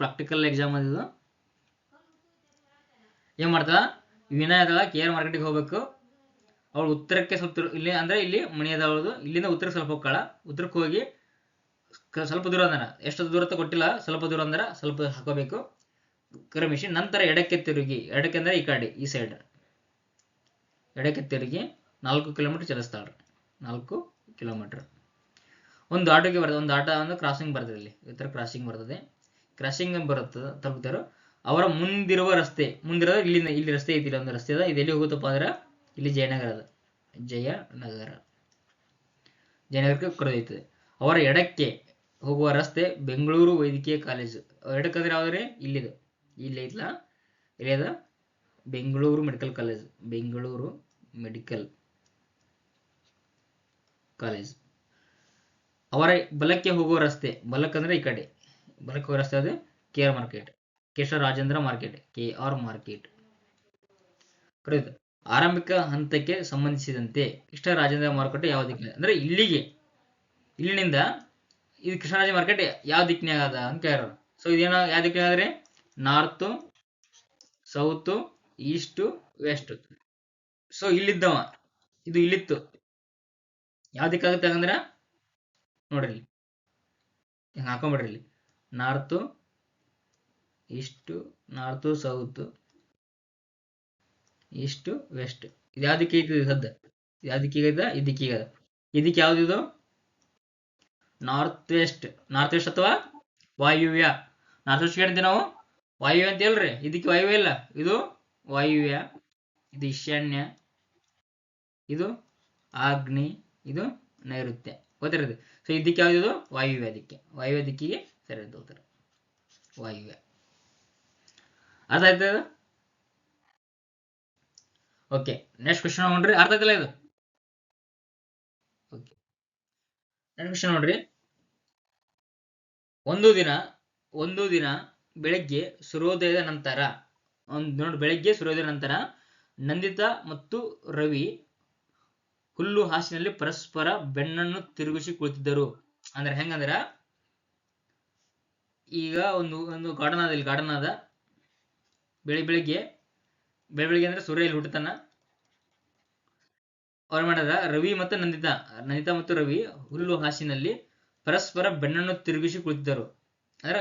ಪ್ರಾಕ್ಟಿಕಲ್ ಎಕ್ಸಾಮ್ ಅದು. ಏನ್ ಮಾಡ್ತಾ? ವೀಣಾ ಇದಾಳ, KR ಮಾರ್ಕೆಟಿಗೆ ಹೋಗ್ಬೇಕು. ಅವಳು ಉತ್ತರಕ್ಕೆ ಸ್ವಲ್ಪ ಇಲ್ಲಿ ಅಂದ್ರೆ ಇಲ್ಲಿ ಮನೆ ಅದಾವದು. ಇಲ್ಲಿಂದ ಉತ್ತರಕ್ಕೆ ಸ್ವಲ್ಪ ಹೋಗ್ಕಾಳ. ಉತ್ತರಕ್ಕೆ ಹೋಗಿ ಸ್ವಲ್ಪ ದೂರ ಅಂದನ. ಎಷ್ಟು ದೂರ ಅಂತ ಗೊತ್ತಿಲ್ಲ. ಸ್ವಲ್ಪ ದೂರ ಅಂದ್ರೆ ಸ್ವಲ್ಪ ಹಾಕೋಬೇಕು. ಕ್ರಮಿಸಿ ನಂತರ ಎಡಕ್ಕೆ ತಿರುಗಿ. ಎಡಕ್ಕೆ ಅಂದ್ರೆ ಈ ಕಡೆ, ಈ ಸೈಡ್. ಎಡಕ್ಕೆ ತಿರುಗಿ 4 ಕಿಲೋಮೀಟರ್ ಚಲಿಸ್ತಾಳ್ರಿ. 4 ಕಿಲೋಮೀಟರ್. ಒಂದು ಆಟೋಗೆ ಬರ್ತದೆ. ಒಂದು ಕ್ರಾಸಿಂಗ್ ಬರ್ತದೆ. ಇಲ್ಲಿ ಈ ತರ ಕ್ರಾಸಿಂಗ್ ಬರ್ತದೆ. ಕ್ರಾಸಿಂಗ್ ಬರುತ್ತದೆ ತಲುಪ್ತಾರೋ. ಅವರ ಮುಂದಿರುವ ರಸ್ತೆ. ಇಲ್ಲಿ ರಸ್ತೆ ಐತಿ. ಒಂದು ರಸ್ತೆ ಅದ. ಇದು ಎಲ್ಲಿ ಹೋಗುತ್ತಪ್ಪ ಅಂದ್ರೆ ಇಲ್ಲಿ ಜಯನಗರ ಅದ. ಜಯನಗರಕ್ಕೆ ಕರೆದೊಯ್ತದೆ. ಅವರ ಎಡಕ್ಕೆ ಹೋಗುವ ರಸ್ತೆ ಬೆಂಗಳೂರು ವೈದ್ಯಕೀಯ ಕಾಲೇಜು. ಎಡಕ್ಕಂದ್ರೆ ಯಾವ್ದ್ರೆ? ಇಲ್ಲಿದು. ಇಲ್ಲಿ ಐತ್ಲ. ಇಲ್ಲಿ ಅದ Bengaluru medical college. Bengaluru medical college. ಅವರ ಬಲಕ್ಕೆ ಹೋಗುವ ರಸ್ತೆ, ಬಲಕ್ಕೆ ಅಂದ್ರೆ ಈ ಕಡೆ, ಬಲಕ್ಕೆ ಹೋಗುವ ರಸ್ತೆ ಅದು K R market, Keshava Rajendra market, K R market. ಕರೆಯುತ್ತೆ. ಆರಂಭಿಕ ಹಂತಕ್ಕೆ ಸಂಬಂಧಿಸಿದಂತೆ ಕೃಷ್ಣ ರಾಜೇಂದ್ರ ಮಾರುಕಟ್ಟೆ ಯಾವ ದಿಕ್ಕಿನ ಅಂದ್ರೆ ಇಲ್ಲಿಗೆ, ಇಲ್ಲಿನಿಂದ ಇದು ಕೃಷ್ಣರಾಜ ಮಾರ್ಕೆಟ್ ಯಾವ ದಿಕ್ಕಿನಾಗ ಅದ ಅಂತ ಕೇಳ್ಯಾರ. ಸೊ ಇದೇನ ಯಾವ ದಿಕ್ಕಿನಾಗ್ರಿ? North, south, east, west. So ಇಲ್ಲಿದ್ದವ ಇದು ಇಲ್ಲಿತ್ತು, ಯಾವ ದಿಕ್ಕಾಗುತ್ತೆ ಹಂಗಂದ್ರ ನೋಡ್ರಿ ಇಲ್ಲಿ ಹಿಂಗ ಹಾಕೊಂಡ್ಬಿಡ್ರಿ ಇಲ್ಲಿ north, east, north, south, east, west. ಇದು ಯಾವ ದಿಕ್ಕಿಗೆ ಐತಿ ಸದ್ದ? ಯಾವ ದಿಕ್ಕಿಗೆ ಈ ದಿಕ್ಕಿಗೆ ಅದ. ಈ ದಿಕ್ಕು ಯಾವ್ದು ಇದು? North West. ನಾರ್ತ್ ವೆಸ್ಟ್ ಅಥವಾ ವಾಯುವ್ಯ. ನಾರ್ತ್ ವೆಸ್ಟ್ ಹೇಳ್ತೀವಿ ನಾವು, ವಾಯುವ್ಯ ಅಂತ ಹೇಳ್ರಿ. ಇದಕ್ಕೆ ವಾಯುವ್ಯ ಇಲ್ಲ, ಇದು ವಾಯುವ್ಯ, ಇದು ಈಶಾನ್ಯ, ಇದು ಆಗ್ನಿ, ಇದು ನೈಋತ್ಯ. ಗೊತ್ತಿರೋದು. ಸೊ ಇದಕ್ಕೆ ಯಾವ್ದು? ವಾಯುವ್ಯ ದಿಕ್ಕೆ. ವಾಯುವ್ಯ ದಿಕ್ಕಿಗೆ ಸರಿ ಅಂತ ಉತ್ತರ ವಾಯುವ್ಯ. ಅರ್ಥ ಆಯ್ತದ? ಓಕೆ, ನೆಕ್ಸ್ಟ್ ಕ್ವಶನ್ ನೋಡ್ರಿ. ಅರ್ಥ ಆಯ್ತಲ್ಲ ಇದು? ಓಕೆ, ನೆಕ್ಸ್ಟ್ ಕ್ವಶನ್ ನೋಡ್ರಿ. ಒಂದು ದಿನ ಬೆಳಗ್ಗೆ ಸೂರ್ಯೋದಯದ ನಂತರ, ಬೆಳಗ್ಗೆ ಸೂರ್ಯೋದಯದ ನಂತರ ನಂದಿತಾ ಮತ್ತು ರವಿ ಹುಲ್ಲು ಹಾಸಿನಲ್ಲಿ ಪರಸ್ಪರ ಬೆನ್ನನ್ನು ತಿರುಗಿಸಿ ಕುಳಿತಿದ್ದರು. ಅಂದ್ರೆ ಹೆಂಗಂದ್ರ, ಈಗ ಒಂದು ಗಾರ್ಡನ್ ಅದ, ಇಲ್ಲಿ ಗಾರ್ಡನ್ ಅದ. ಬೆಳಿಗ್ಗೆ ಅಂದ್ರೆ ಸೂರ್ಯ ಇಲ್ಲಿ ಹುಟ್ಟತಾನ. ಅವ್ರು ಮಾಡ್ಯಾರ, ರವಿ ಮತ್ತು ನಂದಿತಾ ಮತ್ತು ರವಿ ಹುಲ್ಲು ಹಾಸಿನಲ್ಲಿ ಪರಸ್ಪರ ಬೆನ್ನನ್ನು ತಿರುಗಿಸಿ ಕುಳಿತಿದ್ದರು. ಅಂದ್ರೆ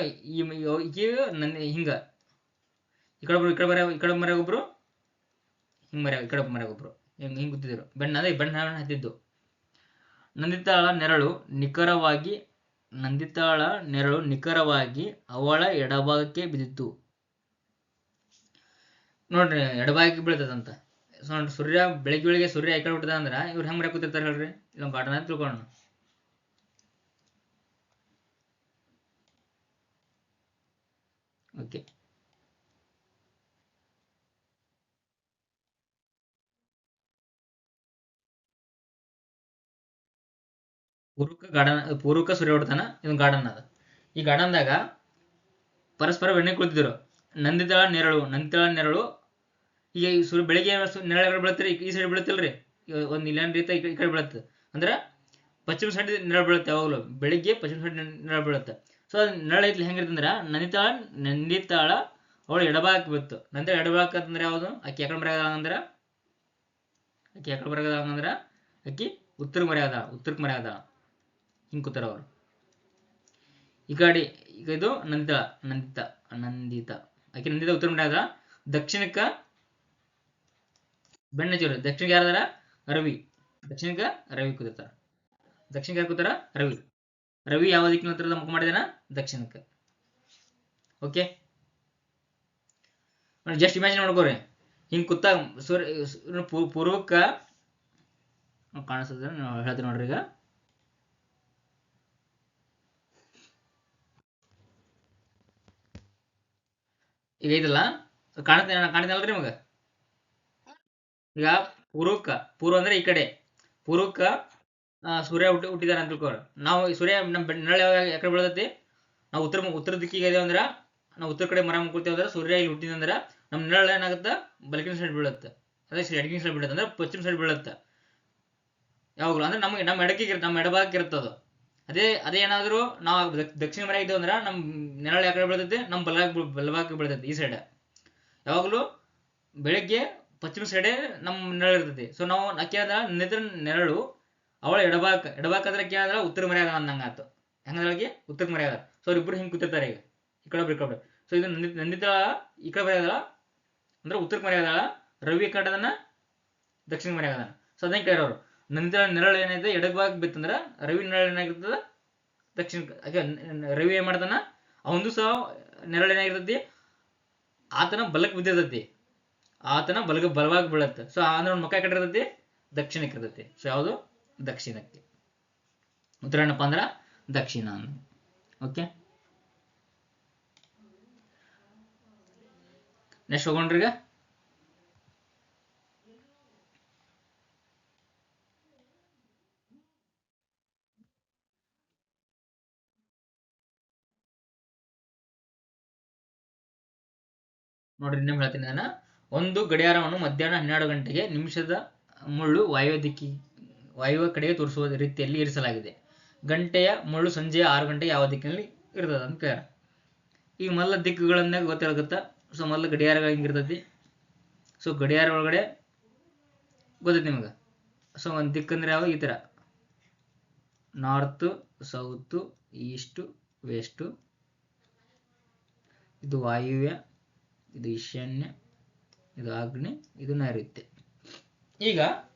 ಹಿಂಗ ಈ ಕಡೆ ಮರ್ಯಾಗೊಬ್ರು, ಹಿಂಗ್ ಮರ್ಯಾಗೊಬ್ರು ಹಿಂಗ್ ಕೂತಿದ್ರು. ಬೆನ್ನ ಹತ್ತಿದ್ದು. ನಂದಿತಾಳ ನೆರಳು ನಿಖರವಾಗಿ ಅವಳ ಎಡಭಾಗಕ್ಕೆ ಬಿದ್ದಿತ್ತು. ನೋಡ್ರಿ, ಎಡಭಾಗಕ್ಕೆ ಬೀಳ್ತದಂತ. ಸೊ ನೋಡ್ರಿ, ಸೂರ್ಯ ಬೆಳಗ್ಗೆ ಸೂರ್ಯ ಈ ಕಡೆ ಹುಟ್ಟದ ಅಂದ್ರ ಇವ್ರು ಹೆಂಗ್ ಮರ್ಯಾಗ ಕೂತಿರ್ತಾರ ಹೇಳ್ರಿ? ಇಲ್ಲೊಂದು ಗಾರ್ಡನ್ ಅಂತ ತಿಳ್ಕೊಳ್ಳೋಣ. ಓಕೆ, ಪೂರ್ವಕ ಸೂರ್ಯ ಹುಡ್ತಾನ. ಇದೊಂದು ಗಾರ್ಡನ್ ಅದ. ಈ ಗಾರ್ಡನ್ದಾಗ ಪರಸ್ಪರ ಬೆಣ್ಣೆ ಕುಳಿತಿದ್ರು. ನಂದಿತಾಳ ನೆರಳು ಈಗ ಬೆಳಿಗ್ಗೆ ನೆರಳು ಬೀಳತ್ರಿ, ಈ ಸೈಡ್ ಬೀಳತ್ತಿಲ್ರಿ, ಒಂದ್ ಇಲ್ಲೇನ್ ರೀತಿ ಈ ಕಡೆ ಬೀಳತ್ತೆ. ಅಂದ್ರ ಪಶ್ಚಿಮ ಸೈಡ್ ನೆರಳು ಬೀಳುತ್ತೆ. ಯಾವಾಗಲೂ ಬೆಳಿಗ್ಗೆ ಪಶ್ಚಿಮ ಸೈಡ್ ನೆರಳು ಬೀಳುತ್ತೆ. ಸೊ ನೆರಳು ಐತಿ ಹೆಂಗಿರ್ತಂದ್ರ, ನಂದಿತಾಳ ಅವಳು ಎಡಭಾಗಕ್ಕೆ ಬಿತ್ತು. ನಂತರ ಎಡಭಾಗ ಅಂತಂದ್ರೆ ಯಾವುದು? ಅಕ್ಕಿ ಯಾಕಡೆ ಮರ್ಯಾದ ಹಂಗಂದ್ರ ಅಕ್ಕಿ ಉತ್ತರಕ್ಕೆ ಮರ್ಯಾದ. ಹಿಂಗ್ ಕೂತಾರ ಅವ್ರು. ಈ ಕಡೆ ಈಗ ಇದು ನಂದಿತ ಆಕೆ ನಂದಿತ ಉತ್ತರ ಮರ್ಯಾದ. ದಕ್ಷಿಣಕ್ಕ ಬೆನ್ನಚ್ಚಿವ್ರು. ದಕ್ಷಿಣಕ್ಕೆ ಯಾರದಾರ? ರವಿ. ದಕ್ಷಿಣಕ್ಕೆ ರವಿ ಕೂತಿರ್ತಾರ. ದಕ್ಷಿಣಕ್ಕೆ ಯಾರು ಕೂತಾರ? ರವಿ ಯಾವ ದಿಕ್ಕಿನ ಉತ್ತರದ ಮುಖ ಮಾಡಿದಾನ? ದಕ್ಷಿಣಕ್ಕೆ. ಓಕೆ, ಜಸ್ಟ್ ಇಮ್ಯಾಜಿನ್ ಮಾಡ್ಕೋರಿ, ಹಿಂಗ್ ಕೂತಾಗ ಸೂರ್ಯ ಪೂರ್ವಕ್ಕ ಕಾಣಿಸ್ತದ. ಹೇಳ್ತೀನಿ ನೋಡ್ರಿ. ಈಗ ಐತಲ್ಲ, ಕಾಣ್ತೇನಲ್ರಿ ನಿಮಗ? ಈಗ ಪೂರ್ವ ಅಂದ್ರೆ ಈ ಕಡೆ, ಪೂರ್ವಕ್ಕ ಸೂರ್ಯ ಹುಟ್ಟಿದಾರ ಅಂತ ತಿಳ್ಕೊರ. ನಾವು ಸೂರ್ಯ ನಮ್ ನೆರಳು ಯಾಕಡೆ ಬೀಳತೈತಿ? ನಾವು ಉತ್ತರ ದಿಕ್ಕಿಗೆ ಇದೇವ ಅಂದ್ರ, ನಾವು ಉತ್ತರ ಕಡೆ ಮರ ಕೂತೇವ ಅಂದ್ರೆ ಸೂರ್ಯ ಇಲ್ಲಿ ಹುಟ್ಟಿದಂದ್ರ ನಮ್ ನೆರಳು ಏನಾಗುತ್ತೆ? ಬಲಕಿನ ಸೈಡ್ ಬೀಳುತ್ತೆ. ಅದೇ ಎಡಕಿನ ಸೈಡ್ ಬೀಳುತ್ತೆ, ಅಂದ್ರೆ ಪಶ್ಚಿಮ ಸೈಡ್ ಬೀಳುತ್ತೆ ಯಾವಾಗಲೂ. ಅಂದ್ರೆ ನಮ್ಮ ಎಡಭಾಗಕ್ಕೆ ಇರ್ತದ. ಅದೇ ಏನಾದ್ರು ನಾವು ದಕ್ಷಿಣ ಮರ ಇದ್ದೇವೆ ಅಂದ್ರೆ ನಮ್ ನೆರಳು ಯಾಕಡೆ ಬೀಳ್ತೈತಿ? ನಮ್ ಬಲಭಾಗಕ್ಕೆ ಬೀಳ್ತೈತಿ, ಈ ಸೈಡ್. ಯಾವಾಗಲೂ ಬೆಳಿಗ್ಗೆ ಪಶ್ಚಿಮ ಸೈಡೆ ನಮ್ ನೆರಳು ಇರ್ತೈತಿ. ಸೊ ನಾವು ನಿದ್ರ ನೆರಳು ಅವಳ ಎಡಭಾಗ ಅಂದ್ರೆ ಕೇಳಿದ್ರ ಉತ್ತರ ಮರ್ಯಾದ ಅಂದಂಗ ಆತು. ಹೆಂಗದೊಳಗೆ ಉತ್ತರ ಮರ್ಯಾದ. ಸೊ ಅವ್ರಿಬ್ರು ಹಿಂಗ್ ಕೂತಿರ್ತಾರೆ. ಈಗ ಈ ಕಡೆ. ಸೊ ಇದು ನಂದಿತಾಳ ಈ ಕಡೆ ಮರ್ಯಾದಳ ಅಂದ್ರೆ ಉತ್ತರ ಮರ್ಯಾದಳ. ರವಿ ಕಡೆದನ್ನ ದಕ್ಷಿಣ ಮರ್ಯಾದ. ಸೊ ಅದನ್ನ ಕೇಳೋರು, ನಂದಿತಾಳ ನೆರಳು ಏನೈತೆ ಎಡಭಾಗ ಬಿತ್ತಂದ್ರ ರವಿ ನೆರಳು ಏನಾಗಿರ್ತದ? ದಕ್ಷಿಣ. ರವಿ ಏನ್ ಮಾಡ್ತಾನ? ಅವಂದು ಸಹ ನೆರಳು ಏನಾಗಿರ್ತೈತಿ? ಆತನ ಬಲಕ್ಕೆ ಬಿದ್ದಿರ್ತೈತಿ. ಆತನ ಬಲವಾಗಿ ಬೀಳತ್ತೆ. ಸೊ ಅಂದ್ರೆ ಮುಖ ಕಡೆ ಇರ್ತೈತಿ? ದಕ್ಷಿಣಕ್ಕೆ ಇರ್ತೈತಿ. ಸೊ ಯಾವುದು? ದಕ್ಷಿಣಕ್ಕೆ. ಉತ್ತರ ಏನಪ್ಪಾ ಅಂದ್ರ ದಕ್ಷಿಣ. ಓಕೆ, ನೆಕ್ಸ್ಟ್ ಹೋಗೋಣ್ರಿ. ಈಗ ನೋಡ್ರಿ ಇನ್ನೊಮ್ಮೆ ಹೇಳ್ತೀನಿ ನಾನು. ಒಂದು ಗಡಿಯಾರವನ್ನು ಮಧ್ಯಾಹ್ನ 12 ಗಂಟೆಗೆ ನಿಮಿಷದ ಮುಳ್ಳು ವಾಯುವ್ಯ ಕಡೆಗೆ ತೋರಿಸುವ ರೀತಿಯಲ್ಲಿ ಇರಿಸಲಾಗಿದೆ. ಗಂಟೆಯ ಮುಳ್ಳು ಸಂಜೆ 6 ಗಂಟೆಗೆ ಯಾವ ದಿಕ್ಕಿನಲ್ಲಿ ಇರ್ತದ ಅಂತ ಕೇಳ. ಈಗ ಮೊದಲ ದಿಕ್ಕುಗಳನ್ನ ಗೊತ್ತಾಗುತ್ತಾ. ಸೊ ಮೊದಲು ಗಡಿಯಾರಗಳು ಹಿಂಗಿರ್ತೈತಿ. ಸೊ ಗಡಿಯಾರ ಒಳಗಡೆ ಗೊತ್ತೈತಿ ನಿಮಗೆ. ಸೊ ಒಂದು ದಿಕ್ಕಂದ್ರೆ ಯಾವ ಈ ಥರ ನಾರ್ತ್, ಸೌತ್, ಈಸ್ಟ್, ವೆಸ್ಟ್. ಇದು ವಾಯುವ್ಯ, ಇದು ಈಶಾನ್ಯ, ಇದು ಆಗ್ನೇಯ, ಇದು ನೈಋತ್ಯ. ಈಗ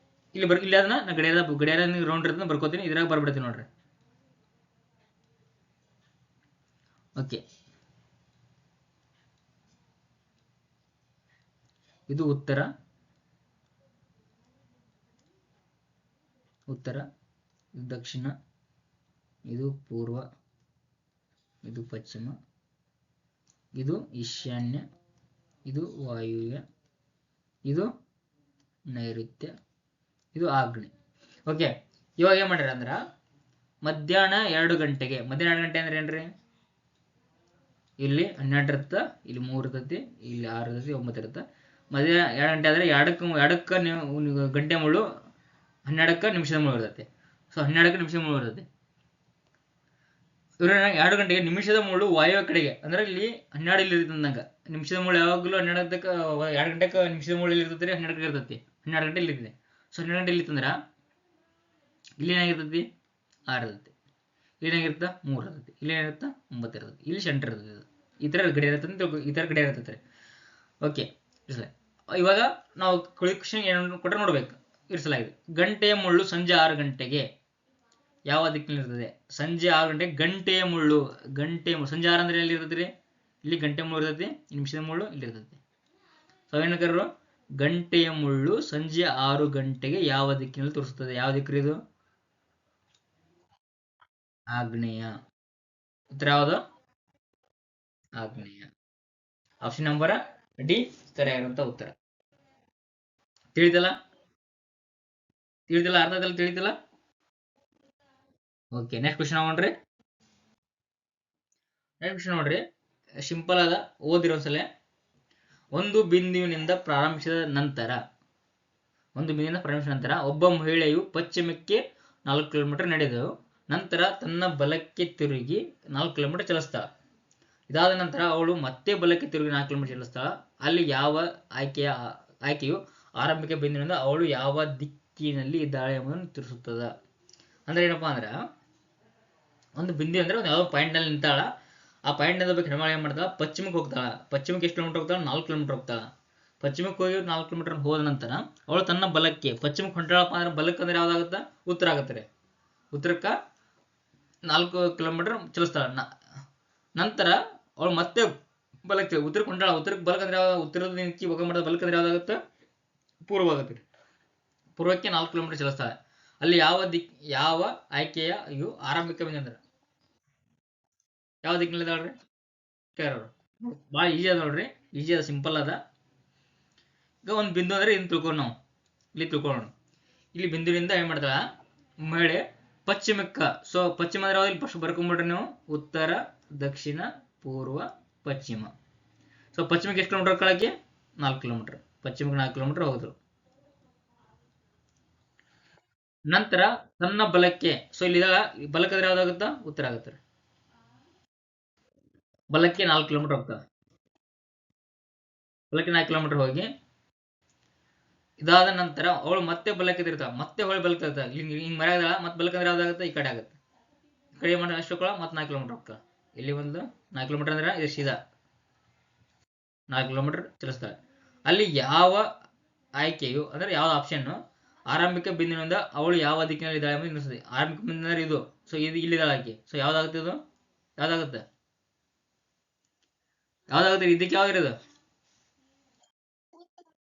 ಇಲ್ಲಿ ಅದನ್ನ ನಾ ಗಡಿಯಾರ ರೌಂಡ್ ಇರ್ತದೆ ಬರ್ಕೋತೀನಿ. ಇದ್ರಾಗ ಬರ್ಬಿಡ್ತೀನಿ ನೋಡ್ರಿ. ಓಕೆ, ಇದು ಉತ್ತರ, ಇದು ದಕ್ಷಿಣ, ಇದು ಪೂರ್ವ, ಇದು ಪಶ್ಚಿಮ, ಇದು ಈಶಾನ್ಯ, ಇದು ವಾಯುವ್ಯ, ಇದು ನೈಋತ್ಯ, ಇದು ಆಗ್ನೇಯ. ಓಕೆ, ಇವಾಗ ಏನ್ ಮಾಡ್ಯಾರ ಅಂದ್ರ ಮಧ್ಯಾಹ್ನ 2 ಗಂಟೆಗೆ. ಮಧ್ಯಾಹ್ನ 2 ಗಂಟೆ ಅಂದ್ರೆ ಏನ್ರಿ? ಇಲ್ಲಿ 12 ಇರುತ್ತ, ಇಲ್ಲಿ 3 ಇರ್ತೈತಿ, ಇಲ್ಲಿ 6 ಇರ್ತೈತಿ, 9 ಇರುತ್ತ. ಮಧ್ಯಾಹ್ನ 2 ಗಂಟೆ ಆದ್ರೆ ಎರಡಕ್ಕ ಗಂಟೆ ಮುಳ್ಳು 12ಕ್ಕೆ ನಿಮಿಷದ ಮುಳ್ಳು ಇರ್ತೈತಿ. ಸೊ 12ಕ್ಕೆ ನಿಮಿಷದ ಮುಳ್ಳು ಇರ್ತೈತಿ. ಇವ್ರ 2 ಗಂಟೆಗೆ ನಿಮಿಷದ ಮುಳ್ಳು ವಾಯುವ್ಯ ಕಡೆಗೆ ಅಂದ್ರೆ ಇಲ್ಲಿ 12 ಇಲ್ಲಿ ಇರ್ತಂದಂಗ. ನಿಮಿಷದ ಮುಳ್ಳು ಯಾವಾಗಲೂ 12 ಗಂಟೆಗೆ ನಿಮಿಷದ ಮುಳ್ಳು ಇಲ್ಲಿ ಇರ್ತೈತಿ, 12 ಗಂಟೆ ಇರ್ತೈತಿ. 12 ಗಂಟೆ ಇಲ್ಲಿ ಇರ್ತೈತಿ. ಸೊ 12 ಗಂಟೆ ಇಲ್ಲಿ ಇತ್ತಂದ್ರ ಇಲ್ಲಿ ಏನಾಗಿರ್ತೈತಿ? 6 ಇರ್ತೈತಿ. ಇಲ್ಲಿ ಏನಾಗಿರುತ್ತ? 3 ಇರ್ತೈತಿ. ಇಲ್ಲಿ ಏನಾಗಿರುತ್ತ? 9 ಇರ್ತೈತಿ. ಇಲ್ಲಿ ಸೆಂಟರ್ ಇರ್ತೈತಿ. ಈ ತರ ಗಡಿಯಾರ ಇರ್ತೈತಿ, ಈ ತರ ಗಡಿಯಾರ ಇರ್ತೈತಿ. ಓಕೆ, ಇವಾಗ ನಾವು ಕ್ವಶನ್ ಏನು ಕೊಟ್ಟರೆ ನೋಡ್ಬೇಕು. ಇರಿಸಲಾಗಿದೆ. ಗಂಟೆಯ ಮುಳ್ಳು ಸಂಜೆ 6 ಗಂಟೆಗೆ ಯಾವ ದಿಕ್ಕಿನಲ್ಲಿರ್ತದೆ? ಸಂಜೆ 6 ಗಂಟೆಗೆ ಗಂಟೆಯ ಮುಳ್ಳು. ಸಂಜೆ 6 ಅಂದ್ರೆ ಎಲ್ಲಿ ಇರ್ತೈತಿ? ಇಲ್ಲಿ ಗಂಟೆ ಮುಳ್ಳು ಇರ್ತೈತಿ, ನಿಮಿಷದ ಮುಳ್ಳು ಇಲ್ಲಿ ಇರ್ತೈತಿ. ಸೊ ಏನಕರು ಗಂಟೆಯ ಮುಳ್ಳು ಸಂಜೆ 6 ಗಂಟೆಗೆ ಯಾವ ದಿಕ್ಕಿನಲ್ಲಿ ತೋರಿಸುತ್ತದೆ? ಯಾವ ದಿಕ್ಕು ಇದು? ಆಗ್ನೇಯ. ಉತ್ತರ ಯಾವುದು? ಆಗ್ನೇಯ. ಆಪ್ಷನ್ ನಂಬರ್ ಡಿ ಸರಿಯಾಗಿರುವಂತ ಉತ್ತರ. ತಿಳಿದಲ್ಲ? ಅರ್ಧದಲ್ಲಿ ತಿಳಿದಿಲ್ಲ? ಓಕೆ, ನೆಕ್ಸ್ಟ್ ಕ್ವಶನ್ ನೋಡ್ರಿ. ನೋಡ್ರಿ, ಸಿಂಪಲ್ ಅದ, ಓದಿರೋಸಲೆ. ಒಂದು ಬಿಂದುವಿನಿಂದ ಪ್ರಾರಂಭಿಸಿದ ನಂತರ ಒಬ್ಬ ಮಹಿಳೆಯು ಪಶ್ಚಿಮಕ್ಕೆ 4 ಕಿಲೋಮೀಟರ್ ನಡೆದಳು. ನಂತರ ತನ್ನ ಬಲಕ್ಕೆ ತಿರುಗಿ 4 ಕಿಲೋಮೀಟರ್ ಚಲಿಸ್ತಾಳ. ಇದಾದ ನಂತರ ಅವಳು ಮತ್ತೆ ಬಲಕ್ಕೆ ತಿರುಗಿ 4 ಕಿಲೋಮೀಟರ್ ಚಲಿಸ್ತಾಳ. ಅಲ್ಲಿ ಯಾವ ಆಯ್ಕೆಯು ಆರಂಭಿಕ ಬಿಂದುವಿನಿಂದ ಅವಳು ಯಾವ ದಿಕ್ಕಿನಲ್ಲಿ ಇದ್ದಾಳೆ ಎಂಬುದನ್ನು ತಿಳಿಸುತ್ತದೆ. ಅಂದ್ರೆ ಏನಪ್ಪಾ ಅಂದ್ರ, ಒಂದು ಬಿಂದು ಅಂದ್ರೆ ಒಂದು ಯಾವ ಪಾಯಿಂಟ್ ನಲ್ಲಿ ನಿಂತಾಳ. ಆ ಪಾಯಿಂಟ್ ನಲ್ಲಿ ಹೆಣ್ಮಗಳು ಏನ್ ಮಾಡ್ತಾಳ? ಪಶ್ಚಿಮಕ್ಕೆ ಹೋಗ್ತಾಳ. ಪಶ್ಚಿಮಕ್ಕೆ ಎಷ್ಟು ಕಿಲೋಮೀಟರ್ ಹೋಗ್ತಾಳ? 4 ಕಿಲೋಮೀಟರ್ ಹೋಗ್ತಾಳ. ಪಶ್ಚಿಮಕ್ಕೆ ಹೋಗಿ 4 ಕಿಲೋಮೀಟರ್ ಹೋದ ನಂತರ ಅವಳು ತನ್ನ ಬಲಕ್ಕೆ, ಪಶ್ಚಿಮಕ್ಕೆ ಹೊಂಟಾಳಪ್ಪ ಅಂದ್ರೆ ಬಲಕ್ಕೆ ಅಂದ್ರೆ ಯಾವ್ದಾಗುತ್ತೆ? ಉತ್ತರ ಆಗುತ್ತೆ. ಉತ್ತರಕ್ಕ 4 ಕಿಲೋಮೀಟರ್ ಚಲಿಸ್ತಾಳ. ನಂತರ ಅವಳು ಮತ್ತೆ ಬಲಕ್ಕೆ ಉತ್ತರಕ್ಕೆ ಹೊಂಟಾಳ. ಉತ್ತರಕ್ಕೆ ಬಲಕ್ಕೆ ಅಂದ್ರೆ ಉತ್ತರದ ನಿಂತಿ ಮಾಡಿದ ಬಲಕ್ಕೆ ಅಂದ್ರೆ ಯಾವ್ದಾಗುತ್ತೆ? ಪೂರ್ವ ಆಗುತ್ತೆ. ಪೂರ್ವಕ್ಕೆ 4 ಕಿಲೋಮೀಟರ್ ಚಲಿಸ್ತಾಳೆ. ಅಲ್ಲಿ ಯಾವ ಆಯ್ಕೆಯ ಇವು ಆರಂಭಿಕ ಬಿಂದು ಅಂದ್ರೆ ಯಾವ ದಿಕ್ಕಿನಲ್ಲಿ ನೋಡ್ರಿ? ಕೇಳೋರು ಭಾಳ ಈಜಿ ಅದ ನೋಡ್ರಿ. ಈಜಿ ಅದ, ಸಿಂಪಲ್ ಅದ. ಈಗ ಒಂದು ಬಿಂದು ಅಂದ್ರೆ ಇನ್ನು ತಿಳ್ಕೊಂಡು ನಾವು ಇಲ್ಲಿ ತಿಳ್ಕೊಳ್ಳೋಣ. ಇಲ್ಲಿ ಬಿಂದುವಿನಿಂದ ಏನ್ ಮಾಡ್ತಾಳ ಮಹಿಳೆ? ಪಶ್ಚಿಮಕ್ಕ. ಸೊ ಪಶ್ಚಿಮ ಅಂದ್ರೆ ಯಾವ್ದು? ಇಲ್ಲಿ ಫಸ್ಟ್ ಬರ್ಕೊಂಡ್ಬಿಟ್ರೆ ನೀವು ಉತ್ತರ, ದಕ್ಷಿಣ, ಪೂರ್ವ, ಪಶ್ಚಿಮ. ಸೊ ಪಶ್ಚಿಮಕ್ಕೆ ಎಷ್ಟು ಕಿಲೋಮೀಟರ್ ಕಳಕ್ಕೆ? 4 ಕಿಲೋಮೀಟರ್. ಪಶ್ಚಿಮಕ್ಕೆ 4 ಕಿಲೋಮೀಟರ್ ಹೋದ್ರು. ನಂತರ ತನ್ನ ಬಲಕ್ಕೆ, ಸೊ ಇಲ್ಲಿ ಬಲಕ್ಕಂದ್ರೆ ಯಾವ್ದಾಗುತ್ತಾ? ಉತ್ತರ ಆಗುತ್ತೆ. ಬಲಕ್ಕೆ 4 ಕಿಲೋಮೀಟರ್ ಹೋಗ್ತಾ. ಬಲಕ್ಕೆ 4 ಕಿಲೋಮೀಟರ್ ಹೋಗಿ ಇದಾದ ನಂತರ ಅವಳು ಮತ್ತೆ ಬಲಕ್ಕೆ ತಿರ್ತಾಳ. ಮತ್ತೆ ಹೊಳೆ ಬಲಕ್ಕೆ ತಿರ್ತಾಳ. ಹಿಂಗ್ ಮರ್ಯಾದ ಮತ್ತೆ ಬಲಕ್ಕಂದ್ರೆ ಯಾವ್ದಾಗುತ್ತೆ? ಈ ಕಡೆ ಆಗುತ್ತೆ. ಈ ಕಡೆ ಮಾಡಿ ಅಷ್ಟು ಮತ್ತೆ 4 ಕಿಲೋಮೀಟರ್ ಹೋಗ್ತಾಳ. ಇಲ್ಲಿ ಒಂದು 4 ಕಿಲೋಮೀಟರ್ ಅಂದ್ರೆ ಇದು ಸೀದಾ 4 ಕಿಲೋಮೀಟರ್ ಚಲಿಸ್ತಾಳೆ. ಅಲ್ಲಿ ಯಾವ ಆಯ್ಕೆಯು ಅಂದ್ರೆ ಯಾವ ಆಪ್ಷನ್ ಆರಂಭಿಕ ಬಿಂದುವಿನಿಂದ ಅವಳು ಯಾವ ದಿಕ್ಕಿನಲ್ಲಿ ಇದ್ದಾಳೆ ಎಂಬುದು ನಿಲ್ಲಿಸುತ್ತದೆ. ಆರಂಭಿಕ ಬಿಂದು ಅಂದ್ರೆ ಇದು. ಸೊ ಇದು ಇಲ್ಲಿದ್ದಾಳೆ ಆಯ್ಕೆ. ಸೊ ಯಾವ್ದಾಗುತ್ತೆ? ಇದು ಯಾವ್ದಾಗುತ್ತೆ? ಇದಕ್ಕೆ ಯಾವ್ದಿರೋದು?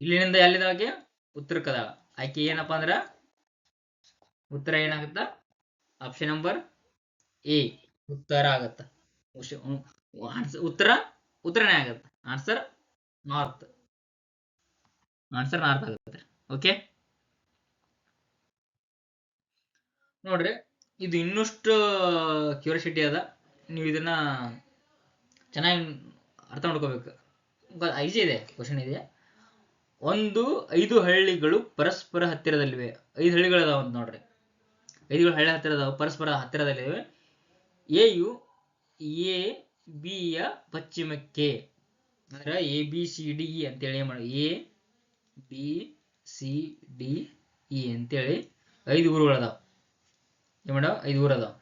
ಇಲ್ಲಿನಿಂದ ಎಲ್ಲಿದ್ದಾಳೆ? ಉತ್ತರಕ್ಕದಾಳ. ಆಯ್ಕೆ ಏನಪ್ಪಾ ಅಂದ್ರ ಉತ್ತರ ಏನಾಗುತ್ತ? ಆಪ್ಷನ್ ನಂಬರ್ ಎ ಉತ್ತರ ಆಗತ್ತ. ಉತ್ತರನೇ ಆಗತ್ತೆ. ಆನ್ಸರ್ ನಾರ್ತ್ ಆಗುತ್ತೆ. ಓಕೆ ನೋಡ್ರಿ, ಇದು ಇನ್ನಷ್ಟು ಕ್ಯೂರಿಯಾಸಿಟಿ ಅದ. ನೀವು ಇದನ್ನ ಚೆನ್ನಾಗಿ ಅರ್ಥ ಮಾಡ್ಕೋಬೇಕು. ಈಜಿ ಇದೆ ಕ್ವಶನ್ ಇದೆ. 5 ಹಳ್ಳಿಗಳು ಪರಸ್ಪರ ಹತ್ತಿರದಲ್ಲಿವೆ. 5 ಹಳ್ಳಿಗಳದಾವ ಅಂತ ನೋಡ್ರಿ. 5 ಹಳ್ಳಿ ಹತ್ತಿರದಾವ, ಪರಸ್ಪರ ಹತ್ತಿರದಲ್ಲಿವೆ. ಎಯು ಎ ಬಿ ಯ ಪಶ್ಚಿಮಕ್ಕೆ, ಅಂದ್ರೆ A B C D E ಅಂತೇಳಿ ಏನ್ ಮಾಡಿ, A B C D E ಅಂತೇಳಿ 5 ಊರುಗಳದಾವ. ಏನ್ ಮಾಡೋ 5 ಊರು ಅದಾವ.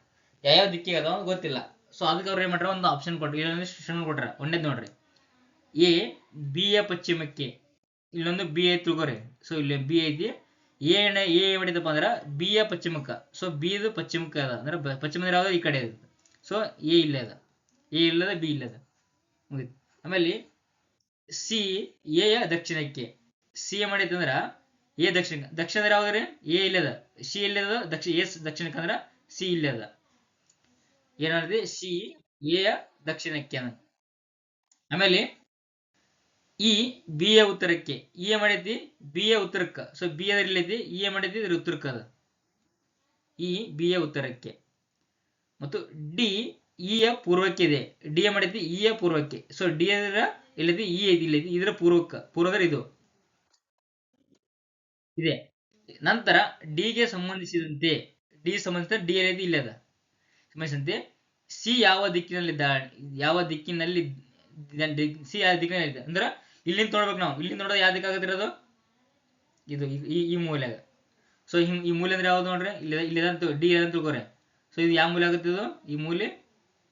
ಯಾವ್ಯಾವ ದಿಕ್ಕಿಗೆ ಅದಾವ ಗೊತ್ತಿಲ್ಲ. ಸೊ ಅದಕ್ಕೆ ಅವ್ರು ಏನ್ ಮಾಡ್ರ, ಒಂದು ಆಪ್ಷನ್ ಕೊಟ್ರಿ, ಇಲ್ಲೊಂದು ಸ್ಟೇಷನ್ ಕೊಟ್ರ. ಒಂದೇದ್ ನೋಡ್ರಿ, ಎ ಬಿ ಯ ಪಶ್ಚಿಮಕ್ಕೆ, ಇಲ್ಲೊಂದು ಬಿ ಐತಿ ತಿಳ್ಕೊರಿ. ಸೊ ಇಲ್ಲಿ ಬಿ ಐತಿ, ಎ ಮಾಡಿದಪ್ಪ ಅಂದ್ರ ಬಿ ಯ ಪಶ್ಚಿಮಕ್ಕ. ಸೊ ಬಿ ಇದು ಪಶ್ಚಿಮಕ್ಕೆ ಅದ, ಅಂದ್ರೆ ಪಶ್ಚಿಮ ಯಾವ್ದು ಈ ಕಡೆ ಅದ. ಸೊ ಎ ಇಲ್ಲೇ ಅದ, ಎ ಇಲ್ಲದ ಬಿ ಇಲ್ಲದ, ಮುಗಿತು. ಆಮೇಲೆ ಸಿ ಎ ಯ ದಕ್ಷಿಣಕ್ಕೆ, ಸಿ ಎ ಮಾಡೈತಿ ಅಂದ್ರ ಎ ದಕ್ಷಿಣ, ದಕ್ಷಿಣ ಅಂದ್ರೆ ಯಾವ್ದ್ರಿ, ಎ ಇಲ್ಲದ, ಸಿ ಇಲ್ಲದ, ಎ ದಕ್ಷಿಣಕ್ಕೆ ಅಂದ್ರ ಸಿ ಇಲ್ಲದ. ಏನಾದ್ರೆ ಸಿ ಎ ಯ ದಕ್ಷಿಣಕ್ಕೆ. ಆಮೇಲೆ ಇ ಬಿ ಯ ಉತ್ತರಕ್ಕೆ, ಇ ಎ ಮಾಡೈತಿ ಬಿ ಯ ಉತ್ತರಕ್ಕ. ಸೊ ಬಿ ಅದ್ರ ಇಲ್ಲೈತಿ, ಇ ಎ ಮಾಡೈತಿ ಇದ್ರ ಉತ್ತರಕ್ಕ ಅದ, ಇ ಬಿ ಯ ಉತ್ತರಕ್ಕೆ. ಮತ್ತು ಡಿ ಇ ಯ ಪೂರ್ವಕ್ಕೆ ಇದೆ, ಡಿ ಎ ಮಾಡೈತಿ ಇ ಯ ಪೂರ್ವಕ್ಕೆ. ಸೊ ಡಿ ಅದ್ರ ಇಲ್ಲೈತಿ, ಇ ಐತಿ ಇಲ್ಲೈತಿ, ಇದ್ರ ಪೂರ್ವಕ್ಕ, ಪೂರ್ವದ್ರ ಇದು ಇದೆ. ನಂತರ ಡಿ ಗೆ ಸಂಬಂಧಿಸಿದಂತೆ, ಡಿ ಸಂಬಂಧಿಸಿದ ಡಿ ಎಲ್ಲೈತಿ ಇಲ್ಲದ, ಸಂಬಂಧಿಸಿದಂತೆ ಸಿ ಯಾವ ದಿಕ್ಕಿನಲ್ಲಿದ್ದ, ಯಾವ ದಿಕ್ಕಿನಲ್ಲಿ ಸಿ ಯಾವ ದಿಕ್ಕಿನಲ್ಲಿ ಅಂದ್ರ ಇಲ್ಲಿಂದ ನೋಡ್ಬೇಕು ನಾವು. ಇಲ್ಲಿಂದ ನೋಡೋದು ಯಾವ ದಿಕ್ಕಾಗತ್ತಿರೋದು, ಇದು ಈ ಮೂಲೆಯಾಗ. ಸೊ ಈ ಮೂಲೆ ಅಂದ್ರೆ ಯಾವ್ದು ನೋಡ್ರಿ, ಇಲ್ಲಿದಂತ ಡಿ ಅಂತ ತಿಳ್ಕೊರಿ. ಸೊ ಇದು ಯಾವ ಮೂಲೆ ಆಗುತ್ತೆ, ಇದು ಈ ಮೂಲೆ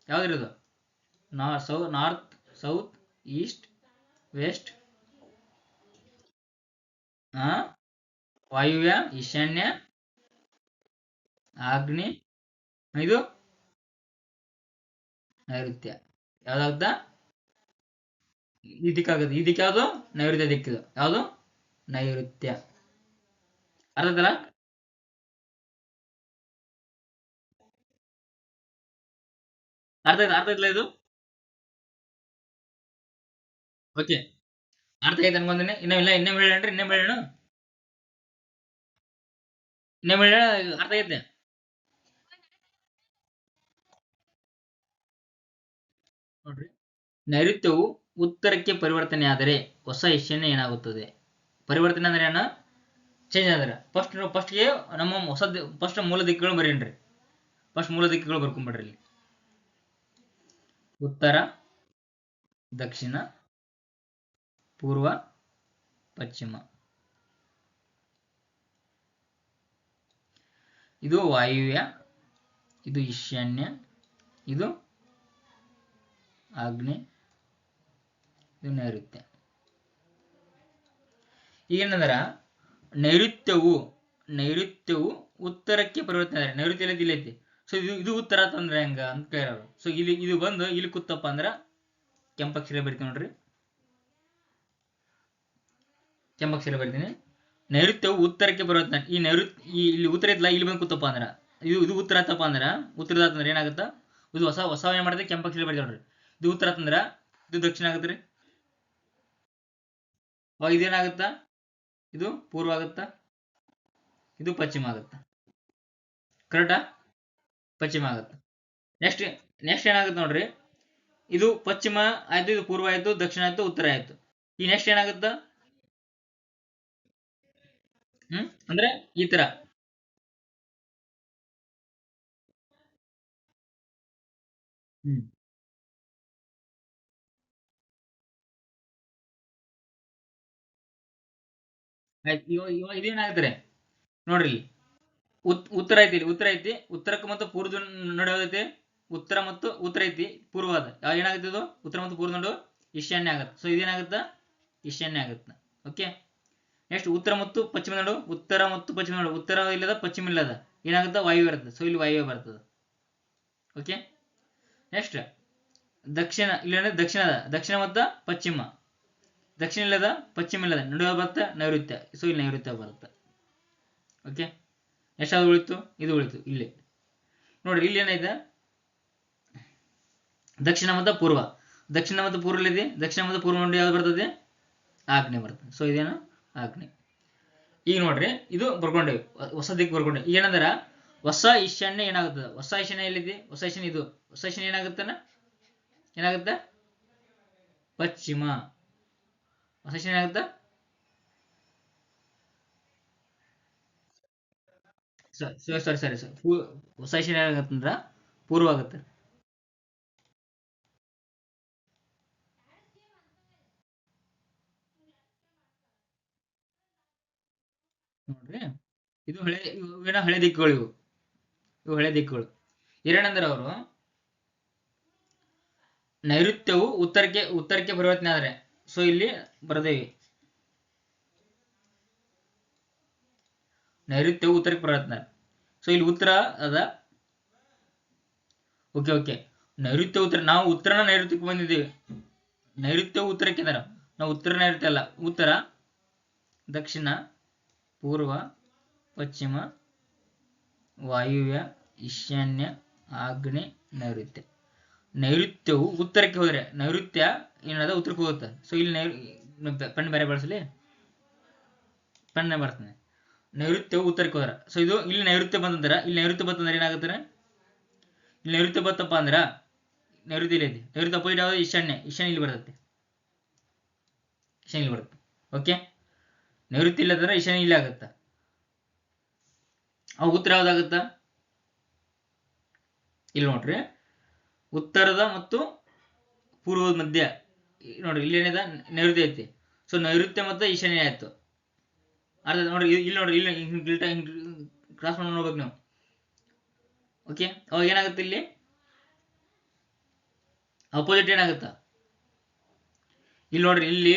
ಯಾವ್ದಿರೋದು, ನಾರ್ತ್ ಸೌತ್ ಈಸ್ಟ್ ವೆಸ್ಟ್, ವಾಯುವ್ಯ ಈಶಾನ್ಯ ಆಗ್ನಿ, ಇದು ನೈಋತ್ಯ. ಯಾವ್ದಾಗ್ದ ಈ ದಿಕ್ಕಾಗುತ್ತೆ. ಈ ದಿಕ್ಕ ಯಾವುದು, ನೈಋತ್ಯ ದಿಕ್ಕಿದು. ಯಾವುದು, ನೈಋತ್ಯ. ಅರ್ಥದಲ್ಲ? ಅರ್ಥ ಇಲ್ಲ ಇದು? ಓಕೆ, ಅರ್ಥ ಆಯ್ತು ಅನ್ಕೊಂತೀನಿ. ಇನ್ನೇ ಹೇಳಣ್ರಿ, ಇನ್ನೇ ಹೇಳೋಣ, ಅರ್ಥ ಆಗೈತೆ. ನೋಡ್ರಿ, ನೈಋತ್ಯವು ಉತ್ತರಕ್ಕೆ ಪರಿವರ್ತನೆ ಆದರೆ ಹೊಸ ಈಶಾನ್ಯ ಏನಾಗುತ್ತದೆ? ಪರಿವರ್ತನೆ ಅಂದ್ರೆ ಏನ, ಚೇಂಜ್ ಆದ್ರೆ ಫಸ್ಟ್ಗೆ ನಮ್ಮ ಫಸ್ಟ್ ಮೂಲ ದಿಕ್ಕುಗಳು ಬರೀನ್ರಿ. ಫಸ್ಟ್ ಮೂಲ ದಿಕ್ಕುಗಳು ಬರ್ಕೊಂಡ್ಬಿಡ್ರಿ. ಇಲ್ಲಿ ಉತ್ತರ, ದಕ್ಷಿಣ, ಪೂರ್ವ, ಪಶ್ಚಿಮ. ಇದು ವಾಯುವ್ಯ, ಇದು ಈಶಾನ್ಯ, ಇದು ಆಗ್ನೇಯ, ಇದು ನೈಋತ್ಯ. ಈಗೇನಂದ್ರ ನೈಋತ್ಯವು ಉತ್ತರಕ್ಕೆ ಪರಿವರ್ತನೆ. ನೈಋತ್ಯ ಇಲ್ಲೈತಿ. ಸೊ ಇದು ಉತ್ತರ ಅಂತಂದ್ರೆ ಹೆಂಗ ಅಂತ ಕೇಳೋರು. ಸೊ ಇದು ಬಂದು ಇಲ್ಲಿ ಕೂತಪ್ಪ ಅಂದ್ರ ಕೆಂಪಕ್ಷರ ಬರಿತೀನಿ ನೋಡ್ರಿ, ಕೆಂಪಕ್ಷರ ಬರಿತೀನಿ. ನೈಋತ್ಯವು ಉತ್ತರಕ್ಕೆ ಪರಿವರ್ತನೆ. ಇಲ್ಲಿ ಉತ್ತರ ಐತಲ್ಲ, ಇಲ್ಲಿ ಬಂದು ಕೂತಪ್ಪ ಅಂದ್ರ ಇದು ಉತ್ತರ ಆತಪ್ಪ ಅಂದ್ರ, ಉತ್ತರದ ಆತಂದ್ರ ಏನಾಗುತ್ತ, ಇದು ಹೊಸ ಏನ್ ಮಾಡಿದ್ರೆ ಕೆಂಪಕ್ಷರ ಬರಿತೀವಿ ನೋಡ್ರಿ. ಇದು ಉತ್ತರ ಆತಂದ್ರ ಇದು ದಕ್ಷಿಣ ಆಗತ್ರಿ. ಇದೇನಾಗುತ್ತ, ಇದು ಪೂರ್ವ ಆಗುತ್ತ, ಇದು ಪಶ್ಚಿಮ ಆಗುತ್ತ. ಕರೆಕ್ಟಾ? ಪಶ್ಚಿಮ ಆಗುತ್ತೆ. ನೆಕ್ಸ್ಟ್ ಏನಾಗುತ್ತೆ ನೋಡ್ರಿ, ಇದು ಪಶ್ಚಿಮ ಆಯ್ತು, ಇದು ಪೂರ್ವ ಆಯ್ತು, ದಕ್ಷಿಣ ಆಯ್ತು, ಉತ್ತರ ಆಯ್ತು. ಈ ನೆಕ್ಸ್ಟ್ ಏನಾಗುತ್ತ, ಅಂದ್ರೆ ಈ ತರ ಆಯ್ತು. ಇವಾಗ ಇದೇನಾಗುತ್ತೆ ನೋಡ್ರಿ, ಉತ್ತರ ಐತಿ, ಇಲ್ಲಿ ಉತ್ತರ ಐತಿ, ಉತ್ತರಕ್ಕೆ ಮತ್ತು ಪೂರ್ವದ ನಡುವೆ ಉತ್ತರ ಮತ್ತು ಉತ್ತರ ಐತಿ, ಪೂರ್ವದ ಏನಾಗುತ್ತೆ, ಇದು ಉತ್ತರ ಮತ್ತು ಪೂರ್ವ ನಡು ಈಶಾನ್ಯ ಆಗತ್ತೆ. ಸೊ ಇದೇನಾಗುತ್ತ, ಈಶಾನ್ಯ ಆಗುತ್ತೆ. ಓಕೆ, ನೆಕ್ಸ್ಟ್ ಉತ್ತರ ಮತ್ತು ಪಶ್ಚಿಮ ನಡು, ಉತ್ತರ ಮತ್ತು ಪಶ್ಚಿಮ ನಡು, ಉತ್ತರ ಇಲ್ಲದ ಪಶ್ಚಿಮ ಇಲ್ಲದ ಏನಾಗುತ್ತೆ, ವಾಯು ಬರ್ತದೆ. ಸೊ ಇಲ್ಲಿ ವಾಯು ಬರ್ತದೆ. ಓಕೆ, ನೆಕ್ಸ್ಟ್ ದಕ್ಷಿಣ, ಇಲ್ಲಿ ದಕ್ಷಿಣ ಮತ್ತು ಪಶ್ಚಿಮ, ದಕ್ಷಿಣ ಇಲ್ಲದ ಪಶ್ಚಿಮ ಇಲ್ಲದ ನಡುವೆ ಬರುತ್ತೆ ನೈಋತ್ಯ. ಸೊ ಇಲ್ಲಿ ನೈಋತ್ಯ ಬರುತ್ತೆ. ಓಕೆ, ಎಷ್ಟಾದ್ರು ಉಳಿತು, ಇದು ಉಳಿತು. ಇಲ್ಲಿ ನೋಡ್ರಿ, ಇಲ್ಲಿ ಏನೈತೆ, ದಕ್ಷಿಣ ಮತ್ತು ಪೂರ್ವ, ದಕ್ಷಿಣ ಮತ್ತು ಪೂರ್ವ ಇದೆ. ದಕ್ಷಿಣ ಮತ್ತು ಪೂರ್ವ ನೋಡಿ ಯಾವ್ದು ಬರ್ತದೆ, ಆಗ್ನೇಯ ಬರ್ತದೆ. ಸೊ ಇದೇನು, ಆಗ್ನೇಯ. ಈಗ ನೋಡ್ರಿ, ಇದು ಬರ್ಕೊಂಡೇವಿ, ಹೊಸ ದಿಕ್ಕು ಬರ್ಕೊಂಡೇವಿ. ಈಗ ಏನಂದ್ರ ಹೊಸ ಈಶಾನ್ಯ ಏನಾಗುತ್ತದೆ, ಹೊಸ ಈಶಾನ್ಯ ಎಲ್ಲಿದೆ, ಹೊಸ ಈಶಾನ್ಯ ಇದು, ಹೊಸ ಈಶಾನ್ಯ ಏನಾಗುತ್ತೆ, ಪಶ್ಚಿಮ. ಹೊಸ ಶಿಲೆ ಏನಾಗುತ್ತಾ? ಸರಿ ಹೊಸ ಶಿಲೆ ಏನಾಗತ್ತಂದ್ರ ಪೂರ್ವ ಆಗುತ್ತೆ. ನೋಡ್ರಿ, ಇದು ಇವೇನ ಹಳೆ ದಿಕ್ಕುಗಳು, ಇವು ಹಳೆ ದಿಕ್ಕುಗಳು. ಹಿರಣ್ಣಂದ್ರ ಅವರು ನೈಋತ್ಯವು ಉತ್ತರಕ್ಕೆ ಪರಿವರ್ತನೆ ಆದ್ರೆ, ಸೊ ಇಲ್ಲಿ ಬರ್ದೇವಿ ನೈಋತ್ಯವು ಉತ್ತರಕ್ಕೆ ಪರಿವರ್ತನೆ. ಸೊ ಇಲ್ಲಿ ಉತ್ತರ ಅದ. ಓಕೆ ನೈಋತ್ಯ ಉತ್ತರ, ನಾವು ಉತ್ತರನ ನೈಋತ್ಯಕ್ಕೆ ಬಂದಿದ್ದೀವಿ. ನೈಋತ್ಯವು ಉತ್ತರಕ್ಕೆ ಅದರ, ನಾವು ಉತ್ತರ ನೈಋತ್ಯ ಅಲ್ಲ, ಉತ್ತರ, ದಕ್ಷಿಣ, ಪೂರ್ವ, ಪಶ್ಚಿಮ, ವಾಯುವ್ಯ, ಈಶಾನ್ಯ, ಆಗ್ನೇಯ, ನೈಋತ್ಯ. ನೈಋತ್ಯವು ಉತ್ತರಕ್ಕೆ ಹೋದ್ರೆ ನೈಋತ್ಯ ಏನದ ಉತ್ತರಕ್ಕೆ ಹೋಗುತ್ತೆ. ಸೊ ಇಲ್ಲಿ ಪೆನ್ ಬೇರೆ ಬಳಸಲಿ, ಪೆನ್ ಬರ್ತಾನೆ. ನೈಋತ್ಯವು ಉತ್ತರಕ್ಕೆ ಹೋದ್ರ, ಸೊ ಇದು ಇಲ್ಲಿ ನೈಋತ್ಯ ಬಂತಂದ್ರ, ಇಲ್ಲಿ ನೈಋತ್ಯ ಬಂತಂದ್ರೆ ಏನಾಗುತ್ತೆ? ಇಲ್ಲಿ ನೈಋತ್ಯ ಬತ್ತಪ್ಪ ಅಂದ್ರ ನೈಋತ್ಯ ಇಲ್ಲಿ ಐತಿ, ನೈಋತ್ಯ ಅಪೋಸಿಟ್ ಯಾವ್ದು? ಈಶಾನ್ಯ. ಈಶಾನ್ಯ ಇಲ್ಲಿ ಬರ್ತೈತಿ, ಈಶಾನ್ಯ ಇಲ್ಲಿ ಬರುತ್ತೆ. ಓಕೆ, ನೈಋತ್ಯ ಇಲ್ಲದಂದ್ರೆ ಈಶಾನ್ಯ ಇಲ್ಲಿ ಆಗುತ್ತ. ಅವಾಗ ಉತ್ತರ ಯಾವ್ದಾಗುತ್ತ? ಇಲ್ಲಿ ನೋಡ್ರಿ, ಉತ್ತರದ ಮತ್ತು ಪೂರ್ವದ ಮಧ್ಯ ನೋಡ್ರಿ, ಇಲ್ಲಿ ಏನಿದೆ? ನೈಋತ್ಯ ಐತಿ. ಸೊ ನೈಋತ್ಯ ಮತ್ತು ಈಶಾನ್ಯ ಆಯ್ತು. ಅರ್ಥ ನೋಡ್ರಿ, ಇಲ್ಲಿ ನೋಡ್ರಿ, ಇಲ್ಲಿ ಕ್ರಾಸ್ ಮಾಡಿ ನೋಡ್ಬೇಕು ನೀವು. ಓಕೆ, ಅವಾಗ ಏನಾಗುತ್ತೆ? ಇಲ್ಲಿ ಅಪೋಸಿಟ್ ಏನಾಗುತ್ತ? ಇಲ್ಲಿ ನೋಡ್ರಿ, ಇಲ್ಲಿ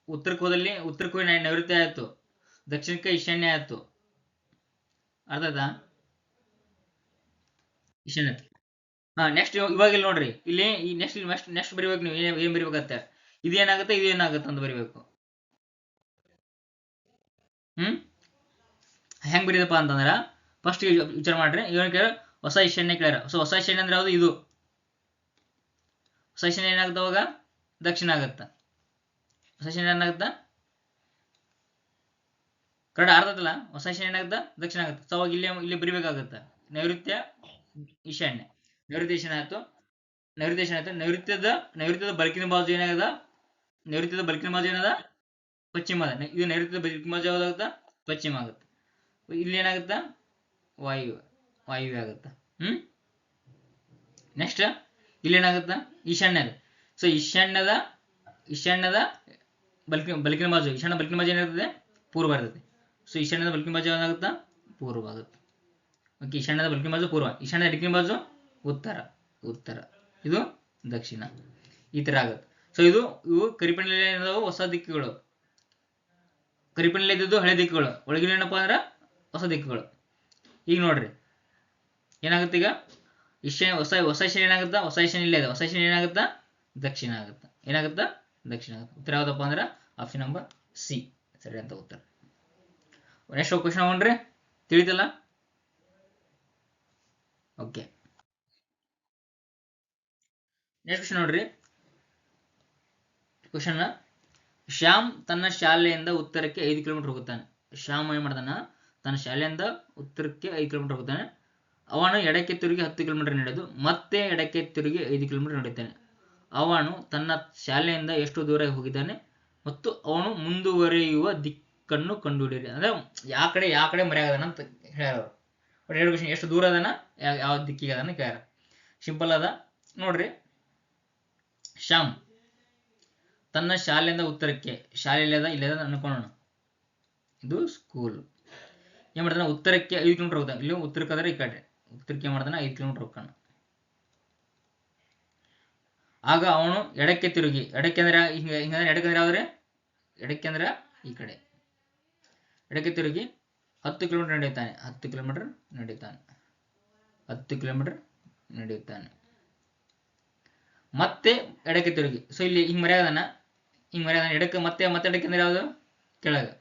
ಉತ್ತರಕ್ಕೆ ಹೋದಲ್ಲಿ ಉತ್ತರಕ್ಕೆ ಹೋಗಿ ನೈಋತ್ಯ ಆಯ್ತು, ದಕ್ಷಿಣಕ್ಕೆ ಈಶಾನ್ಯ ಆಯ್ತು. ಅರ್ಥ ಆಯ್ತಾ? ಈಶಾನ್ಯ. ನೆಕ್ಸ್ಟ್ ಇವಾಗ ಇಲ್ಲಿ ನೋಡ್ರಿ, ಇಲ್ಲಿ ನೆಕ್ಸ್ಟ್ ಬರಿಬೇಕು ನೀವು. ಏನ್ ಬರಿಬೇಕಂತ? ಇದು ಏನಾಗುತ್ತೆ, ಇದು ಏನಾಗುತ್ತೆ ಅಂತ ಬರಿಬೇಕು. ಹೆಂಗ್ ಬರೀದಪ್ಪ ಅಂತಂದ್ರ, ಫಸ್ಟ್ ವಿಚಾರ ಮಾಡ್ರಿ. ಇವಾಗ ಹೊಸ ಈಶಾನ್ಯ ಕೇಳ್ಯಾರ. ಸೊ ಹೊಸ ಈಶಾನ್ಯ ಅಂದ್ರೆ ಯಾವ್ದು? ಇದು ಹೊಸ ಈಶಾನ್ಯ ಏನಾಗುತ್ತೆ? ಅವಾಗ ದಕ್ಷಿಣ ಆಗತ್ತ. ಹೊಸ ಈಶಾನ್ಯ ಏನಾಗುತ್ತ? ಕರೆಕ್ಟ್ ಅರ್ಥದಲ್ಲ? ಹೊಸ ಈಶಾನ್ಯ ಏನಾಗುತ್ತ? ದಕ್ಷಿಣ ಆಗುತ್ತೆ. ಸೊ ಅವಾಗ ಇಲ್ಲಿ ಬರಿಬೇಕಾಗತ್ತ ನೈಋತ್ಯ ಈಶಾನ್ಯ. ನೈಋತ್ಯ ಈಶಾನ್ಯ ಆಯ್ತು, ನೈಋತ್ಯ ಈಶಾನ್ಯ ಆಯ್ತು. ನೈಋತ್ಯದ ಬಲಕಿನ ಬಾಜು ಏನಾಗದ? ನೈಋತ್ಯದ ಬಲಕಿನ ಬಾಜು ಏನದ? ಪಶ್ಚಿಮ ಅದ. ಇದು ನೈಋತ್ಯದ ಬಲಕಿನ ಬಾಜು ಯಾವ್ದಾಗುತ್ತ? ಪಶ್ಚಿಮ ಆಗುತ್ತೆ. ಇಲ್ಲಿ ಏನಾಗುತ್ತ? ವಾಯುವ್ಯ ಆಗುತ್ತ. ನೆಕ್ಸ್ಟ್ ಇಲ್ಲಿ ಏನಾಗುತ್ತ? ಈಶಾನ್ಯ ಅದ. ಸೊ ಈಶಾನ್ಯದ ಬಲಕಿನ ಬಾಜು, ಈಶಾನ್ಯ ಬಲಕಿನ ಬಾಜು ಏನಾಗ್ತದೆ? ಪೂರ್ವ ಇರ್ತದೆ. ಸೊ ಈಶಾನ್ಯದ ಬಲಕಿನ ಬಾಜು ಏನಾಗುತ್ತ? ಪೂರ್ವ ಆಗುತ್ತೆ. ಓಕೆ, ಈಶಾನ್ಯದ ಬಲಕಿನ ಬಾಜು ಪೂರ್ವ, ಈಶಾನ್ಯದ ದಿಕ್ಕಿನ ಬಾಜು ಉತ್ತರ, ಇದು ದಕ್ಷಿಣ. ಈ ತರ ಆಗುತ್ತೆ. ಸೊ ಇವು ಕರಿಪೆನ್ನಲ್ಲಿ ಏನದಾವು? ಹೊಸ ದಿಕ್ಕುಗಳು. ಕರಿಪೆನ್ನಲ್ಲಿ ಇದ್ದದ್ದು ಹಳೆ ದಿಕ್ಕುಗಳು, ಒಳಗಿನ ಏನಪ್ಪಾ ಅಂದ್ರ ಹೊಸ ದಿಕ್ಕುಗಳು. ಈಗ ನೋಡ್ರಿ ಏನಾಗುತ್ತೆ? ಈಗ ಹೊಸ ಈಶಾನ್ಯ ಏನಾಗುತ್ತಾ? ಹೊಸ ಈಶಾನ್ಯ ಇಲ್ಲೇ ಇದೆ. ಹೊಸ ಈಶಾನ್ಯ ಏನಾಗುತ್ತಾ? ದಕ್ಷಿಣ ಆಗುತ್ತಾ. ಏನಾಗುತ್ತಾ? ದಕ್ಷಿಣ ಆಗುತ್ತೆ. ಉತ್ತರ ಯಾವ್ದಪ್ಪ ಅಂದ್ರ ಆಪ್ಷನ್ ನಂಬರ್ ಸಿ ಸರಿ ಅಂತ ಉತ್ತರ. ನೆಕ್ಸ್ಟ್ ಕ್ವಶನ್ ನೋಡ್ರಿ, ತಿಳಿತಲ್ಲ? ಓಕೆ, ನೆಕ್ಸ್ಟ್ ಕ್ವಶನ್ ನೋಡ್ರಿ. ಕ್ವಶನ್, ಶ್ಯಾಮ್ ತನ್ನ ಶಾಲೆಯಿಂದ ಉತ್ತರಕ್ಕೆ 5 ಕಿಲೋಮೀಟರ್ ಹೋಗುತ್ತಾನೆ. ಶ್ಯಾಮ್ ಏನ್ ಮಾಡ್ತಾನ? ತನ್ನ ಶಾಲೆಯಿಂದ ಉತ್ತರಕ್ಕೆ 5 ಕಿಲೋಮೀಟರ್ ಹೋಗುತ್ತಾನೆ. ಅವನು ಎಡಕ್ಕೆ ತಿರುಗಿ 10 ಕಿಲೋಮೀಟರ್ ನಡೆದು ಮತ್ತೆ ಎಡಕ್ಕೆ ತಿರುಗಿ 5 ಕಿಲೋಮೀಟರ್ ನಡೆಯುತ್ತಾನೆ. ಅವನು ತನ್ನ ಶಾಲೆಯಿಂದ ಎಷ್ಟು ದೂರ ಹೋಗಿದ್ದಾನೆ ಮತ್ತು ಅವನು ಮುಂದುವರಿಯುವ ದಿಕ್ಕನ್ನು ಕಂಡುಹಿಡಿಯಿರಿ. ಅಂದ್ರೆ ಯಾವ ಕಡೆ ಮರೆಯಾಗದಾನ ಅಂತ ಹೇಳ್ಯಾರ. ಎರಡು ಕ್ವಶನ್, ಎಷ್ಟು ದೂರ ಅದನ, ಯಾವ ದಿಕ್ಕಿಗೆ ಅದನ್ನ ಕೇಳ್ಯಾರ. ಸಿಂಪಲ್ ಅದ ನೋಡ್ರಿ. ಶ್ಯಾಮ್ ತನ್ನ ಶಾಲೆಯಿಂದ ಉತ್ತರಕ್ಕೆ, ಶಾಲೆ ಇಲ್ಲದ ಅನ್ಕೊಳ್ಳೋಣ, ಇದು ಸ್ಕೂಲ್. ಏನ್ ಮಾಡ್ತಾನೆ? ಉತ್ತರಕ್ಕೆ 5 ಕಿಲೋಮೀಟರ್ ಹೋಗ್ತಾನೆ. ಇಲ್ಲಿ ಉತ್ತರಕ್ಕೆ ಆದ್ರೆ ಈ ಕಡೆ, ಉತ್ತರಕ್ಕೆ ಏನ್ ಮಾಡ್ತಾನೆ? 5 ಕಿಲೋಮೀಟರ್ ಹೋಗ್ತಾನೆ. ಆಗ ಅವನು ಎಡಕ್ಕೆ ತಿರುಗಿ, ಎಡಕ್ಕೆ ಅಂದ್ರೆ ಹಿಂಗಂದ್ರೆ ಎಡಕ್ಕೆ ಅಂದ್ರೆ ಯಾವ್ದ್ರೆ? ಎಡಕ್ಕೆ ಅಂದ್ರೆ ಈ ಕಡೆ. ಎಡಕ್ಕೆ ತಿರುಗಿ 10 ಕಿಲೋಮೀಟರ್ ನಡೆಯುತ್ತಾನೆ. 10 ಕಿಲೋಮೀಟರ್ ನಡೆಯುತ್ತಾನೆ. 10 ಕಿಲೋಮೀಟರ್ ನಡೆಯುತ್ತಾನೆ. ಮತ್ತೆ ಎಡಕ್ಕೆ ತಿರುಗಿ, ಸೊ ಇಲ್ಲಿ ಹಿಂಗ್ ಮರ್ಯಾದನ ಎಡಕ್ಕೆ, ಮತ್ತೆ ಎಡಕ್ಕೆ ಅಂದ್ರೆ ಯಾವುದು? ಕೆಳಗೆ.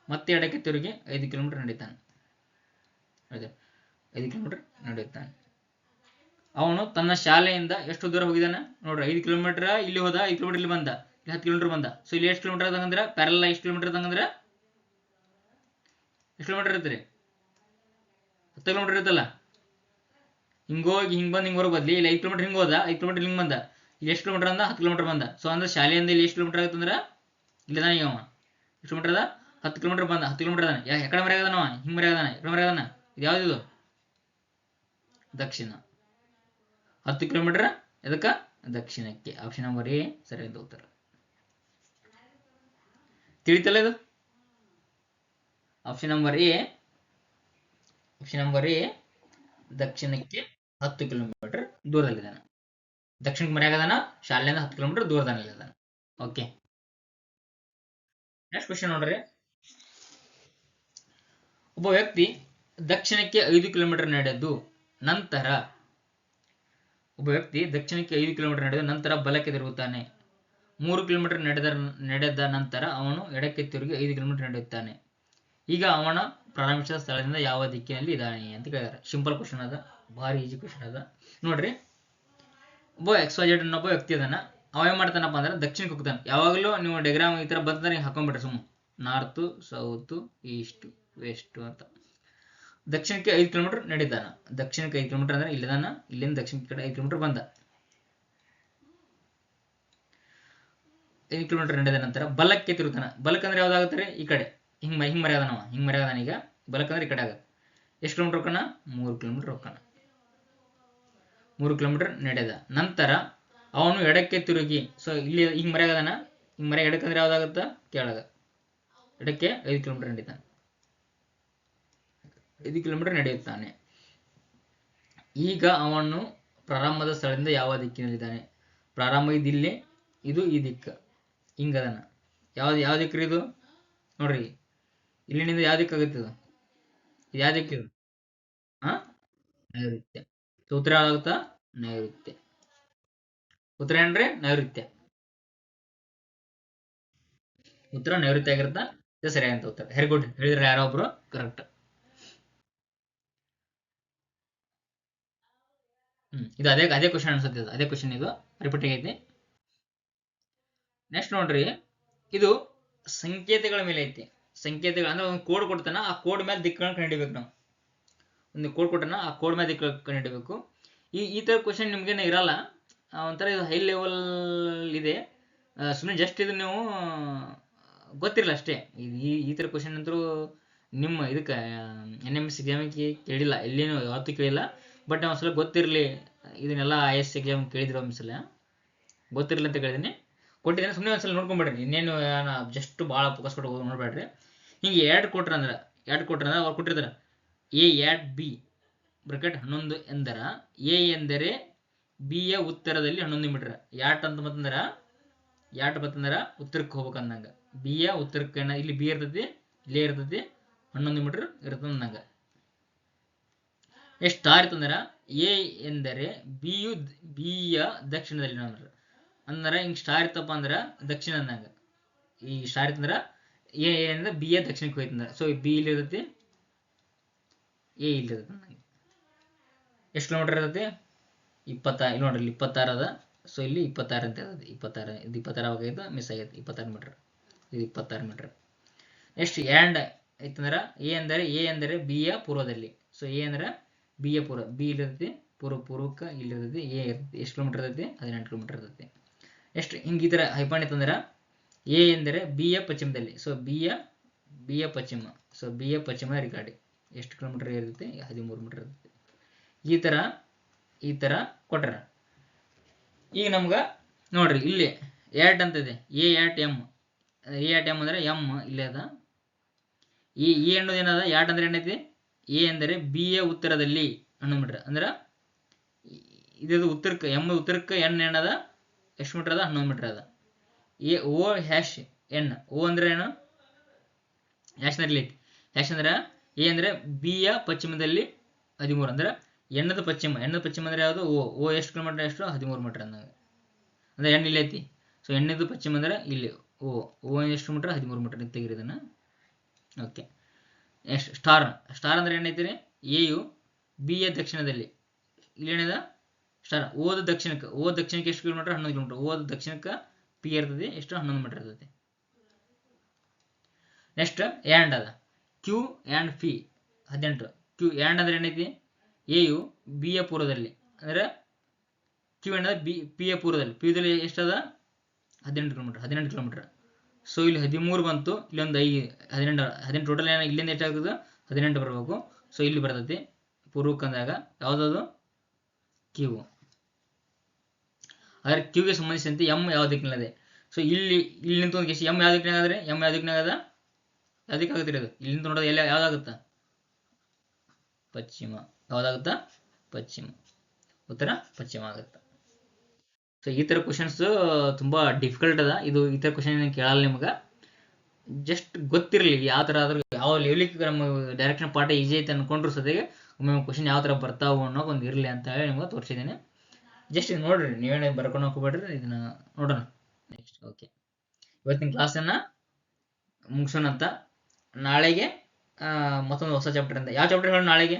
ಮತ್ತೆ ಎಡಕ್ಕೆ ತಿರುಗಿ 5 ಕಿಲೋಮೀಟರ್ ನಡೆಯುತ್ತಾನೆ. 5 ಕಿಲೋಮೀಟರ್ ನಡೆಯುತ್ತಾನೆ. ಅವನು ತನ್ನ ಶಾಲೆಯಿಂದ ಎಷ್ಟು ದೂರ ಹೋಗಿದ್ದಾನೆ ನೋಡ್ರಿ? 5 ಕಿಲೋಮೀಟರ್ ಇಲ್ಲಿ ಹೋದ, 5 ಕಿಲೋಮೀಟರ್ ಇಲ್ಲಿ ಬಂದ, ಇಲ್ಲಿ 10 ಕಿಲೋಮೀಟರ್ ಬಂದ. ಸೊ ಇಲ್ಲಿ ಎಷ್ಟು ಕಿಲೋಮೀಟರ್ ಅದಂಗಂದ್ರ ಪ್ಯಾರಲ್ ಎಷ್ಟು ಕಿಲೋಮೀಟರ್ ಅದಂಗಂದ್ರ ಎಷ್ಟು ಕಿಲೋಮೀಟರ್ ಇರ್ತೀರಿ? 10 ಕಿಲೋಮೀಟರ್ ಇರುತ್ತಲ್ಲ. ಹಿಂಗೋಗಿ ಹಿಂಗ್ ಬಂದ್ ಹಿಂಗ್ ಹೊರಗೆ ಬದ್ಲಿ ಇಲ್ಲಿ 5 ಕಿಲೋಮೀಟರ್ ಹಿಂಗ್ ಹೋದ, 5 ಕಿಲೋಮೀಟರ್ ಹಿಂಗ್ ಬಂದ, ಇಲ್ಲಿ ಎಷ್ಟು ಕಿಲೋಮೀಟರ್ ಅಂದ 10 ಕಿಲೋಮೀಟರ್ ಬಂದ. ಸೊ ಅಂದ್ರೆ ಶಾಲೆಯಿಂದ ಇಲ್ಲಿ ಎಷ್ಟು ಕಿಲೋಮೀಟರ್ ಆಗುತ್ತೆ ಅಂದ್ರೆ ಇಲ್ಲಿದಾನ ಈಗ ಅವ ಎಷ್ಟು ಕಿಲೋಮೀಟರ್ ಅದ 10 ಕಿಲೋಮೀಟರ್ ಬಂದ. 10 ಕಿಲೋಮೀಟರ್ ಅದಾನ. ಎಕಡೆ ಮರೆ ಅದಾನವ ಹಿಂಗ್ ಮರೆ ಅದಾನ ಎಕಡೆ ಮರೆ ಅದಾನ. ಇದು ಯಾವ್ದು ದಕ್ಷಿಣ. 10 ಕಿಲೋಮೀಟರ್ ಎದಕ್ಕ ದಕ್ಷಿಣಕ್ಕೆ. ಆಪ್ಷನ್ ನಂಬರ್ ಎ ಸರಿಯಾದ ಉತ್ತರ. ತಿಳಿತಲ್ಲ ಇದು. ಆಪ್ಷನ್ ನಂಬರ್ ಎ ದಕ್ಷಿಣಕ್ಕೆ 10 ಕಿಲೋಮೀಟರ್ ದೂರದಲ್ಲಿದ್ದಾನೆ. ದಕ್ಷಿಣಕ್ಕೆ ಮರೆಯಾಗದಾನ, ಶಾಲೆಯಿಂದ 10 ಕಿಲೋಮೀಟರ್ ದೂರದಲ್ಲಿದ್ದಾನೆ. ಓಕೆ, ನೆಕ್ಸ್ಟ್ ಕ್ವಶನ್ ನೋಡ್ರಿ. ಒಬ್ಬ ವ್ಯಕ್ತಿ ದಕ್ಷಿಣಕ್ಕೆ 5 ಕಿಲೋಮೀಟರ್ ನಡೆದು ನಂತರ ಬಲಕ್ಕೆ ತಿರುಗುತ್ತಾನೆ. 3 ಕಿಲೋಮೀಟರ್ ನಡೆದ ನಂತರ ಅವನು ಎಡಕ್ಕೆ ತಿರುಗಿ 5 ಕಿಲೋಮೀಟರ್ ನಡೆಯುತ್ತಾನೆ. ಈಗ ಅವನ ಪ್ರಾರಂಭಿಸಿದ ಸ್ಥಳದಿಂದ ಯಾವ ದಿಕ್ಕಿನಲ್ಲಿ ಇದ್ದಾನೆ ಅಂತ ಕೇಳಿದಾರೆ. ಸಿಂಪಲ್ ಕ್ವಶನ್ ಅದ, ಭಾರಿ ಈಜಿ ಕ್ವಶನ್ ಅದ. ನೋಡ್ರಿ, ಒಬ್ಬ XYZ ಅನ್ನೊಬ್ಬ ವ್ಯಕ್ತಿ ಅದಾನ. ಅವ ಏನ್ ಮಾಡ್ತಾನಪ್ಪ ಅಂದ್ರೆ ದಕ್ಷಿಣಕ್ಕೆ ಹೋಗ್ತಾನೆ. ಯಾವಾಗಲೂ ನೀವು ಡೈಗ್ರಾಮ್ ಈ ತರ ಬಂದ್ರೆ ಹಾಕೊಂಡ್ಬಿಟ್ರೆ ಸುಮ್ಮ ನಾರ್ತ್, ಸೌತ್, ಈಸ್ಟ್, ವೆಸ್ಟ್ ಅಂತ. ದಕ್ಷಿಣಕ್ಕೆ 5 ಕಿಲೋಮೀಟರ್ ನಡೀತಾನ. ದಕ್ಷಿಣಕ್ಕೆ 5 ಕಿಲೋಮೀಟರ್ ಅಂದ್ರೆ ಇಲ್ಲಿದಾನ, ಇಲ್ಲಿಂದ ದಕ್ಷಿಣಕ್ಕೆ ಕಡೆ 5 ಕಿಲೋಮೀಟರ್ ಬಂದ. 5 ಕಿಲೋಮೀಟರ್ ನಡೆದ ನಂತರ ಬಲಕ್ಕೆ ತಿರುತ್ತಾನ. ಬಲಕ್ಕೆ ಅಂದ್ರೆ ಯಾವ್ದಾಗತ್ತೆ? ಈ ಕಡೆ ಹಿಂಗ್ ಮರ್ಯಾದನವ, ಹಿಂಗ್ ಮರ್ಯಾದನ. ಈಗ ಬಲಕ್ಕಂದ್ರೆ ಈ ಕಡೆ ಆಗತ್ತೆ. ಎಷ್ಟು ಕಿಲೋಮೀಟರ್ ಹೋಗ್ತಾನ? 3 ಕಿಲೋಮೀಟರ್ ಹೋಗ್ತಾನ. 3 ಕಿಲೋಮೀಟರ್ ನಡೆದ ನಂತರ ಅವನು ಎಡಕ್ಕೆ ತಿರುಗಿ, ಸೊ ಇಲ್ಲಿ ಹಿಂಗ್ ಮರ್ಯಾದನ, ಹಿಂಗ್ ಮರ್ಯ ಎಡಕ್ಕಂದ್ರೆ ಯಾವ್ದಾಗತ್ತ? ಕೆಳಗ. ಎಡಕ್ಕೆ 5 ಕಿಲೋಮೀಟರ್ ನಡೀತಾನೆ. 5 ಕಿಲೋಮೀಟರ್ ನಡೆಯುತ್ತಾನೆ. ಈಗ ಅವನು ಪ್ರಾರಂಭದ ಸ್ಥಳದಿಂದ ಯಾವ ದಿಕ್ಕಿನಲ್ಲಿದ್ದಾನೆ? ಪ್ರಾರಂಭ ಇದಿಲ್ಲಿ, ಇದು ಈ ದಿಕ್ಕ, ಹಿಂಗದನ. ಯಾವ ದಿಕ್ಕ್ರಿ ಇದು? ನೋಡ್ರಿ, ಇಲ್ಲಿನಿಂದ ಯಾವ ದಿಕ್ಕಾಗುತ್ತೆ ಇದು? ಯಾವ ದಿಕ್ಕಿದು? ನೈಋತ್ಯ. ಉತ್ತರ ಯಾವ್ದಾಗುತ್ತಾ? ನೈಋತ್ಯ. ಉತ್ತರ ಏನ್ರಿ? ನೈಋತ್ಯ. ಉತ್ತರ ನೈಋತ್ಯ ಆಗಿರುತ್ತಾ? ಇದು ಸರಿಯಾದಂತ ಉತ್ತರ. Very good. ಹೇಳಿದ್ರೆ ಯಾರೋ ಒಬ್ರು ಕರೆಕ್ಟ್. ಇದು ಅದೇ ಕ್ವಶನ್ ಅನ್ಸುತ್ತೆ. ಅದೇ ಕ್ವಶನ್ ಇದು ರಿಪೀಟ್ ಆಗೈತಿ. ನೆಕ್ಸ್ಟ್ ನೋಡ್ರಿ, ಇದು ಸಂಕೇತಗಳ ಮೇಲೆ ಐತಿ. ಸಂಕೇತಗಳು ಅಂದ್ರೆ ಒಂದು ಕೋಡ್ ಕೊಡ್ತಾನ, ಆ ಕೋಡ್ ಮೇಲೆ ದಿಕ್ಕನ್ನು ಕಂಡಿಡ್ಬೇಕು. ನಾವು ಒಂದು ಕೋಡ್ ಕೊಟ್ಟನ, ಆ ಕೋಡ್ ಮೇಲೆ ದಿಕ್ಕ ಕಂಡಿಡ್ಬೇಕು. ಈ ತರ ಕ್ವಶನ್ ನಿಮ್ಗೇನೆ ಇರಲ್ಲ, ಒಂಥರ ಇದು ಹೈ ಲೆವೆಲ್ ಇದೆ. ಸುಮ್ಮನೆ ಜಸ್ಟ್ ಇದು ನೀವು ಗೊತ್ತಿರಲ್ಲ ಅಷ್ಟೇ. ಈ ತರ ಕ್ವಶನ್ ಅಂತೂ ನಿಮ್ಮ ಇದಕ್ಕೆ NMS ಎಕ್ಸಾಮಿಗೆ ಕೇಳಿಲ್ಲ, ಎಲ್ಲಿನೂ ಯಾವತ್ತೂ ಕೇಳಿಲ್ಲ. ಬಟ್ ಒಂದ್ಸಲ ಗೊತ್ತಿರಲಿ, ಇದನ್ನೆಲ್ಲ IS ಎಕ್ಸಾಮ್ ಕೇಳಿದ್ರು ಒಂದ್ಸಲ, ಗೊತ್ತಿರಲಿ ಅಂತ ಕೇಳಿದೀನಿ, ಕೊಟ್ಟಿದ್ದೇನೆ. ಸುಮ್ಮನೆ ಒಂದ್ಸಲ ನೋಡ್ಕೊಂಡ್ಬಿಡ್ರಿ. ಇನ್ನೇನು ಜಸ್ಟ್ ಭಾಳ ಫೋಕಸ್ ಕೊಟ್ಟು ನೋಡ್ಬೇಡ್ರಿ. ಹಿಂಗೆ ಎರಡು ಕೊಟ್ರ ಅಂದ್ರೆ ಅವ್ರು ಕೊಟ್ಟಿರ್ತಾರೆ A @ B ಬ್ರಾಕೆಟ್ 11 ಎಂದರ A ಎಂದರೆ B ಯ ಉತ್ತರದಲ್ಲಿ 11 ಮೀಟರ್. ಯಾಟ್ ಅಂತ ಬತ್ತಂದ್ರ ಉತ್ತರಕ್ಕೆ ಹೋಗ್ಬೇಕಂದಂಗ. B ಯ ಉತ್ತರಕ್ಕೆ ಇಲ್ಲಿ B ಇರ್ತೈತಿ, ಇಲ್ಲೇ ಇರ್ತೈತಿ, 11 ಮೀಟರ್ ಇರ್ತದ ಅಂದಂಗ. ಎಷ್ಟು ಸ್ಟಾರ್ ಇತ್ತಂದ್ರ A ಎಂದರೆ B ಯ ದಕ್ಷಿಣದಲ್ಲಿ ಅಂದ್ರೆ ಹಿಂಗ್ ಸ್ಟಾರ್ ಇತ್ತಪ್ಪ ಅಂದ್ರ ದಕ್ಷಿಣ ಅಂದಂಗ. ಈ ಸ್ಟಾರ್ ಇತ್ತಂದ್ರ A ಅಂದ್ರೆ B ಯ ದಕ್ಷಿಣಕ್ಕೆ ಹೋಯ್ತಂದ್ರ. ಸೊ B ಇಲ್ಲಿ ಇರ್ತೈತಿ, A ಇಲ್ಲಿ ಇರ್ತೈತಿ ಅಂದಂಗ. ಎಷ್ಟು ಕಿಲೋಮೀಟರ್ ಇರ್ತೈತಿ? 26. ಇಲ್ಲಿ ನೋಡ್ರಿ, ಇಲ್ಲಿ 26 ಅದ. ಸೊ ಇಲ್ಲಿ 26 ಅಂತ ಇರ್ತೈತಿ. 26 ಇದು 26 ಆಗೈತೆ, ಮಿಸ್ ಆಗೈತಿ. 26 ಮೀಟರ್, ಇದು 26 ಮೀಟರ್. ಎಷ್ಟು ಆ್ಯಂಡ್ ಐತಂದ್ರ A ಎಂದರೆ B ಯ ಪೂರ್ವದಲ್ಲಿ. ಸೊ A ಅಂದ್ರೆ B ಯ ಪೂರ್ವ, B ಇಲ್ಲಿ ಇರ್ತೈತಿ, ಪೂರ್ವಕ್ಕೆ ಇಲ್ಲಿ ಇರ್ತೈತಿ, A ಇರ್ತೈತಿ. ಎಷ್ಟು ಕಿಲೋಮೀಟರ್ ಇರ್ತೈತಿ? 18 ಕಿಲೋಮೀಟರ್ ಇರ್ತೈತಿ. ಎಷ್ಟು ಹಿಂಗೆ ಈ ಥರ ಹೈಪಾಣಿ ಇತ್ತಂದ್ರೆ A ಎಂದರೆ B ಯ ಪಶ್ಚಿಮದಲ್ಲಿ. ಸೊ B ಯ ಪಶ್ಚಿಮ, ಸೊ B ಯ ಪಶ್ಚಿಮ ರಿಕಾರ್ಡಿ. ಎಷ್ಟು ಕಿಲೋಮೀಟರ್ ಇರ್ತೈತಿ? 13 ಮೀಟರ್ ಇರ್ತೈತಿ. ಈ ಥರ ಕೊಟ್ಟಾರ. ಈಗ ನಮ್ಗೆ ನೋಡ್ರಿ, ಇಲ್ಲಿ ಯಾಟ್ ಅಂತಿದೆ, A @ M. A @ M ಅಂದರೆ M ಇಲ್ಲೇ ಅದ. ಈ ಅನ್ನೋದು ಏನದ? ಯಾಟ್ ಅಂದ್ರೆ ಏನೈತಿ? A ಎಂದರೆ B ಯ ಉತ್ತರದಲ್ಲಿ 11 ಮೀಟರ್. ಅಂದ್ರೆ ಇದು ಉತ್ತರಕ್ಕೆ, M ಉತ್ತರಕ್ಕೆ, N ಏನದ? ಎಷ್ಟು ಮೀಟರ್ ಅದ? 11 ಮೀಟರ್ ಅದ. O#N. O ಅಂದ್ರೆ ಏನು? ಹ್ಯಾಶ್ ನಲ್ಲಿ ಹ್ಯಾಶ್ ಅಂದ್ರೆ A ಅಂದ್ರೆ B ಯ ಪಶ್ಚಿಮದಲ್ಲಿ 13. ಅಂದ್ರೆ ಎಣ್ಣದ ಪಶ್ಚಿಮ ಅಂದ್ರೆ ಯಾವುದು? O ಎಷ್ಟು ಕಿಲೋಮೀಟರ್? ಎಷ್ಟು? 13 ಮೀಟರ್ ಅಂದಾಗ. ಅಂದ್ರೆ N ಇಲ್ಲಿ ಐತಿ. ಸೊ ಎಣ್ಣದು ಪಶ್ಚಿಮ ಅಂದ್ರೆ ಇಲ್ಲಿ O ಎಷ್ಟು ಮೀಟರ್? 13 ಮೀಟರ್. ತೆಗಿರಿ ಇದನ್ನ. ಓಕೆ, ಎಷ್ಟು ಸ್ಟಾರ್ ಅಂದ್ರೆ ಏನೈತಿ? A ಯು B ಯ ದಕ್ಷಿಣದಲ್ಲಿ. ಇಲ್ಲಿ ಏನಿದೆ? ಸ್ಟಾರ್. ಓದ ದಕ್ಷಿಣಕ್ಕೆ ಎಷ್ಟು ಕಿಲೋಮೀಟರ್? 11 ಕಿಲೋಮೀಟರ್. ಓದ ದಕ್ಷಿಣಕ್ಕೆ P ಇರ್ತದೆ, ಎಷ್ಟು? 11 ಮೀಟರ್ ಇರ್ತದೆ. ನೆಕ್ಸ್ಟ್ ಆ್ಯಂಡ್ ಅದ, Q & P 18. Q ಆ್ಯಂಡ್ ಅಂದ್ರೆ ಏನೈತಿ? A ಯು B ಯ ಪೂರ್ವದಲ್ಲಿ. ಅಂದ್ರೆ ಕ್ಯೂ ಏನದ ಪಿ ಎ ಪೂರ್ವದಲ್ಲಿ, ಪಿ ಯುದಲ್ಲಿ ಎಷ್ಟದ 18 ಕಿಲೋಮೀಟರ್. ಸೊ ಇಲ್ಲಿ 13 ಬಂತು, ಇಲ್ಲೊಂದು 18 ಟೋಟಲ್ ಏನ ಇಲ್ಲಿಂದ ಎಷ್ಟಾಗ್ತದೆ 18 ಬರಬೇಕು. ಸೊ ಇಲ್ಲಿ ಬರ್ತೈತಿ ಪೂರ್ವಕ್ಕೆ ಅಂದಾಗ ಯಾವ್ದದು ಕ್ಯೂ. ಆದರೆ ಕ್ಯೂಗೆ ಸಂಬಂಧಿಸಿದಂತೆ ಎಂ ಯಾವ ದಿಕ್ಕಿನಲ್ಲಿದೆ. ಸೊ ಇಲ್ಲಿ ನಿಂತು ಕೇಸಿ ಎಂ ಯಾವ ದಿಕ್ಕಿನಾಗದ್ರೆ ಎಂ ಯಾವ ದಿಕ್ಕಿನಾಗದ ಯಾವ ದಿಕ್ಕಾಗುತ್ತೆ ಅದು ಇಲ್ಲಿ ನಿಂತು ನೋಡೋದು ಎಲ್ಲ ಯಾವ್ದಾಗುತ್ತಾ ಪಶ್ಚಿಮ. ಯಾವ್ದಾಗುತ್ತಾ ಪಶ್ಚಿಮ. ಉತ್ತರ ಪಶ್ಚಿಮ ಆಗುತ್ತೆ. ಸೊ ಈ ಥರ ಕ್ವಶನ್ಸ್ ತುಂಬ ಡಿಫಿಕಲ್ಟ್ ಅದ. ಇದು ಈ ಥರ ಕ್ವಶನ್ ಕೇಳಲ್ಲ ನಿಮ್ಗೆ, ಜಸ್ಟ್ ಗೊತ್ತಿರಲಿ ಯಾವ ಥರ ಆದ್ರೂ ಯಾವ ಲೆವೆಲಿಗೆ ನಮ್ಮ ಡೈರೆಕ್ಷನ್ ಪಾಠ ಈಜಿ ಐತೆ ಅನ್ಕೊಂಡ್ರು ಸದ್ಯಗೆ ಒಮ್ಮೆ ಕ್ವಶನ್ ಯಾವ ಥರ ಬರ್ತಾವು ಅನ್ನೋ ಒಂದು ಇರಲಿ ಅಂತ ಹೇಳಿ ನಿಮ್ಗೆ ತೋರಿಸಿದ್ದೀನಿ. ಜಸ್ಟ್ ಇದು ನೋಡ್ರಿ, ನೀವೇನೇ ಬರ್ಕೊಂಡು ಹೋಗ್ಬೇಡ್ರಿ, ಇದನ್ನ ನೋಡೋಣ ನೆಕ್ಸ್ಟ್. ಓಕೆ, ಇವತ್ತಿನ ಕ್ಲಾಸನ್ನು ಮುಗಿಸೋಣ ಅಂತ. ನಾಳೆಗೆ ಮತ್ತೊಂದು ಹೊಸ ಚಾಪ್ಟರ್ ಅಂತ. ಯಾವ ಚಾಪ್ಟರ್ ಹೇಳೋಣ ನಾಳೆಗೆ?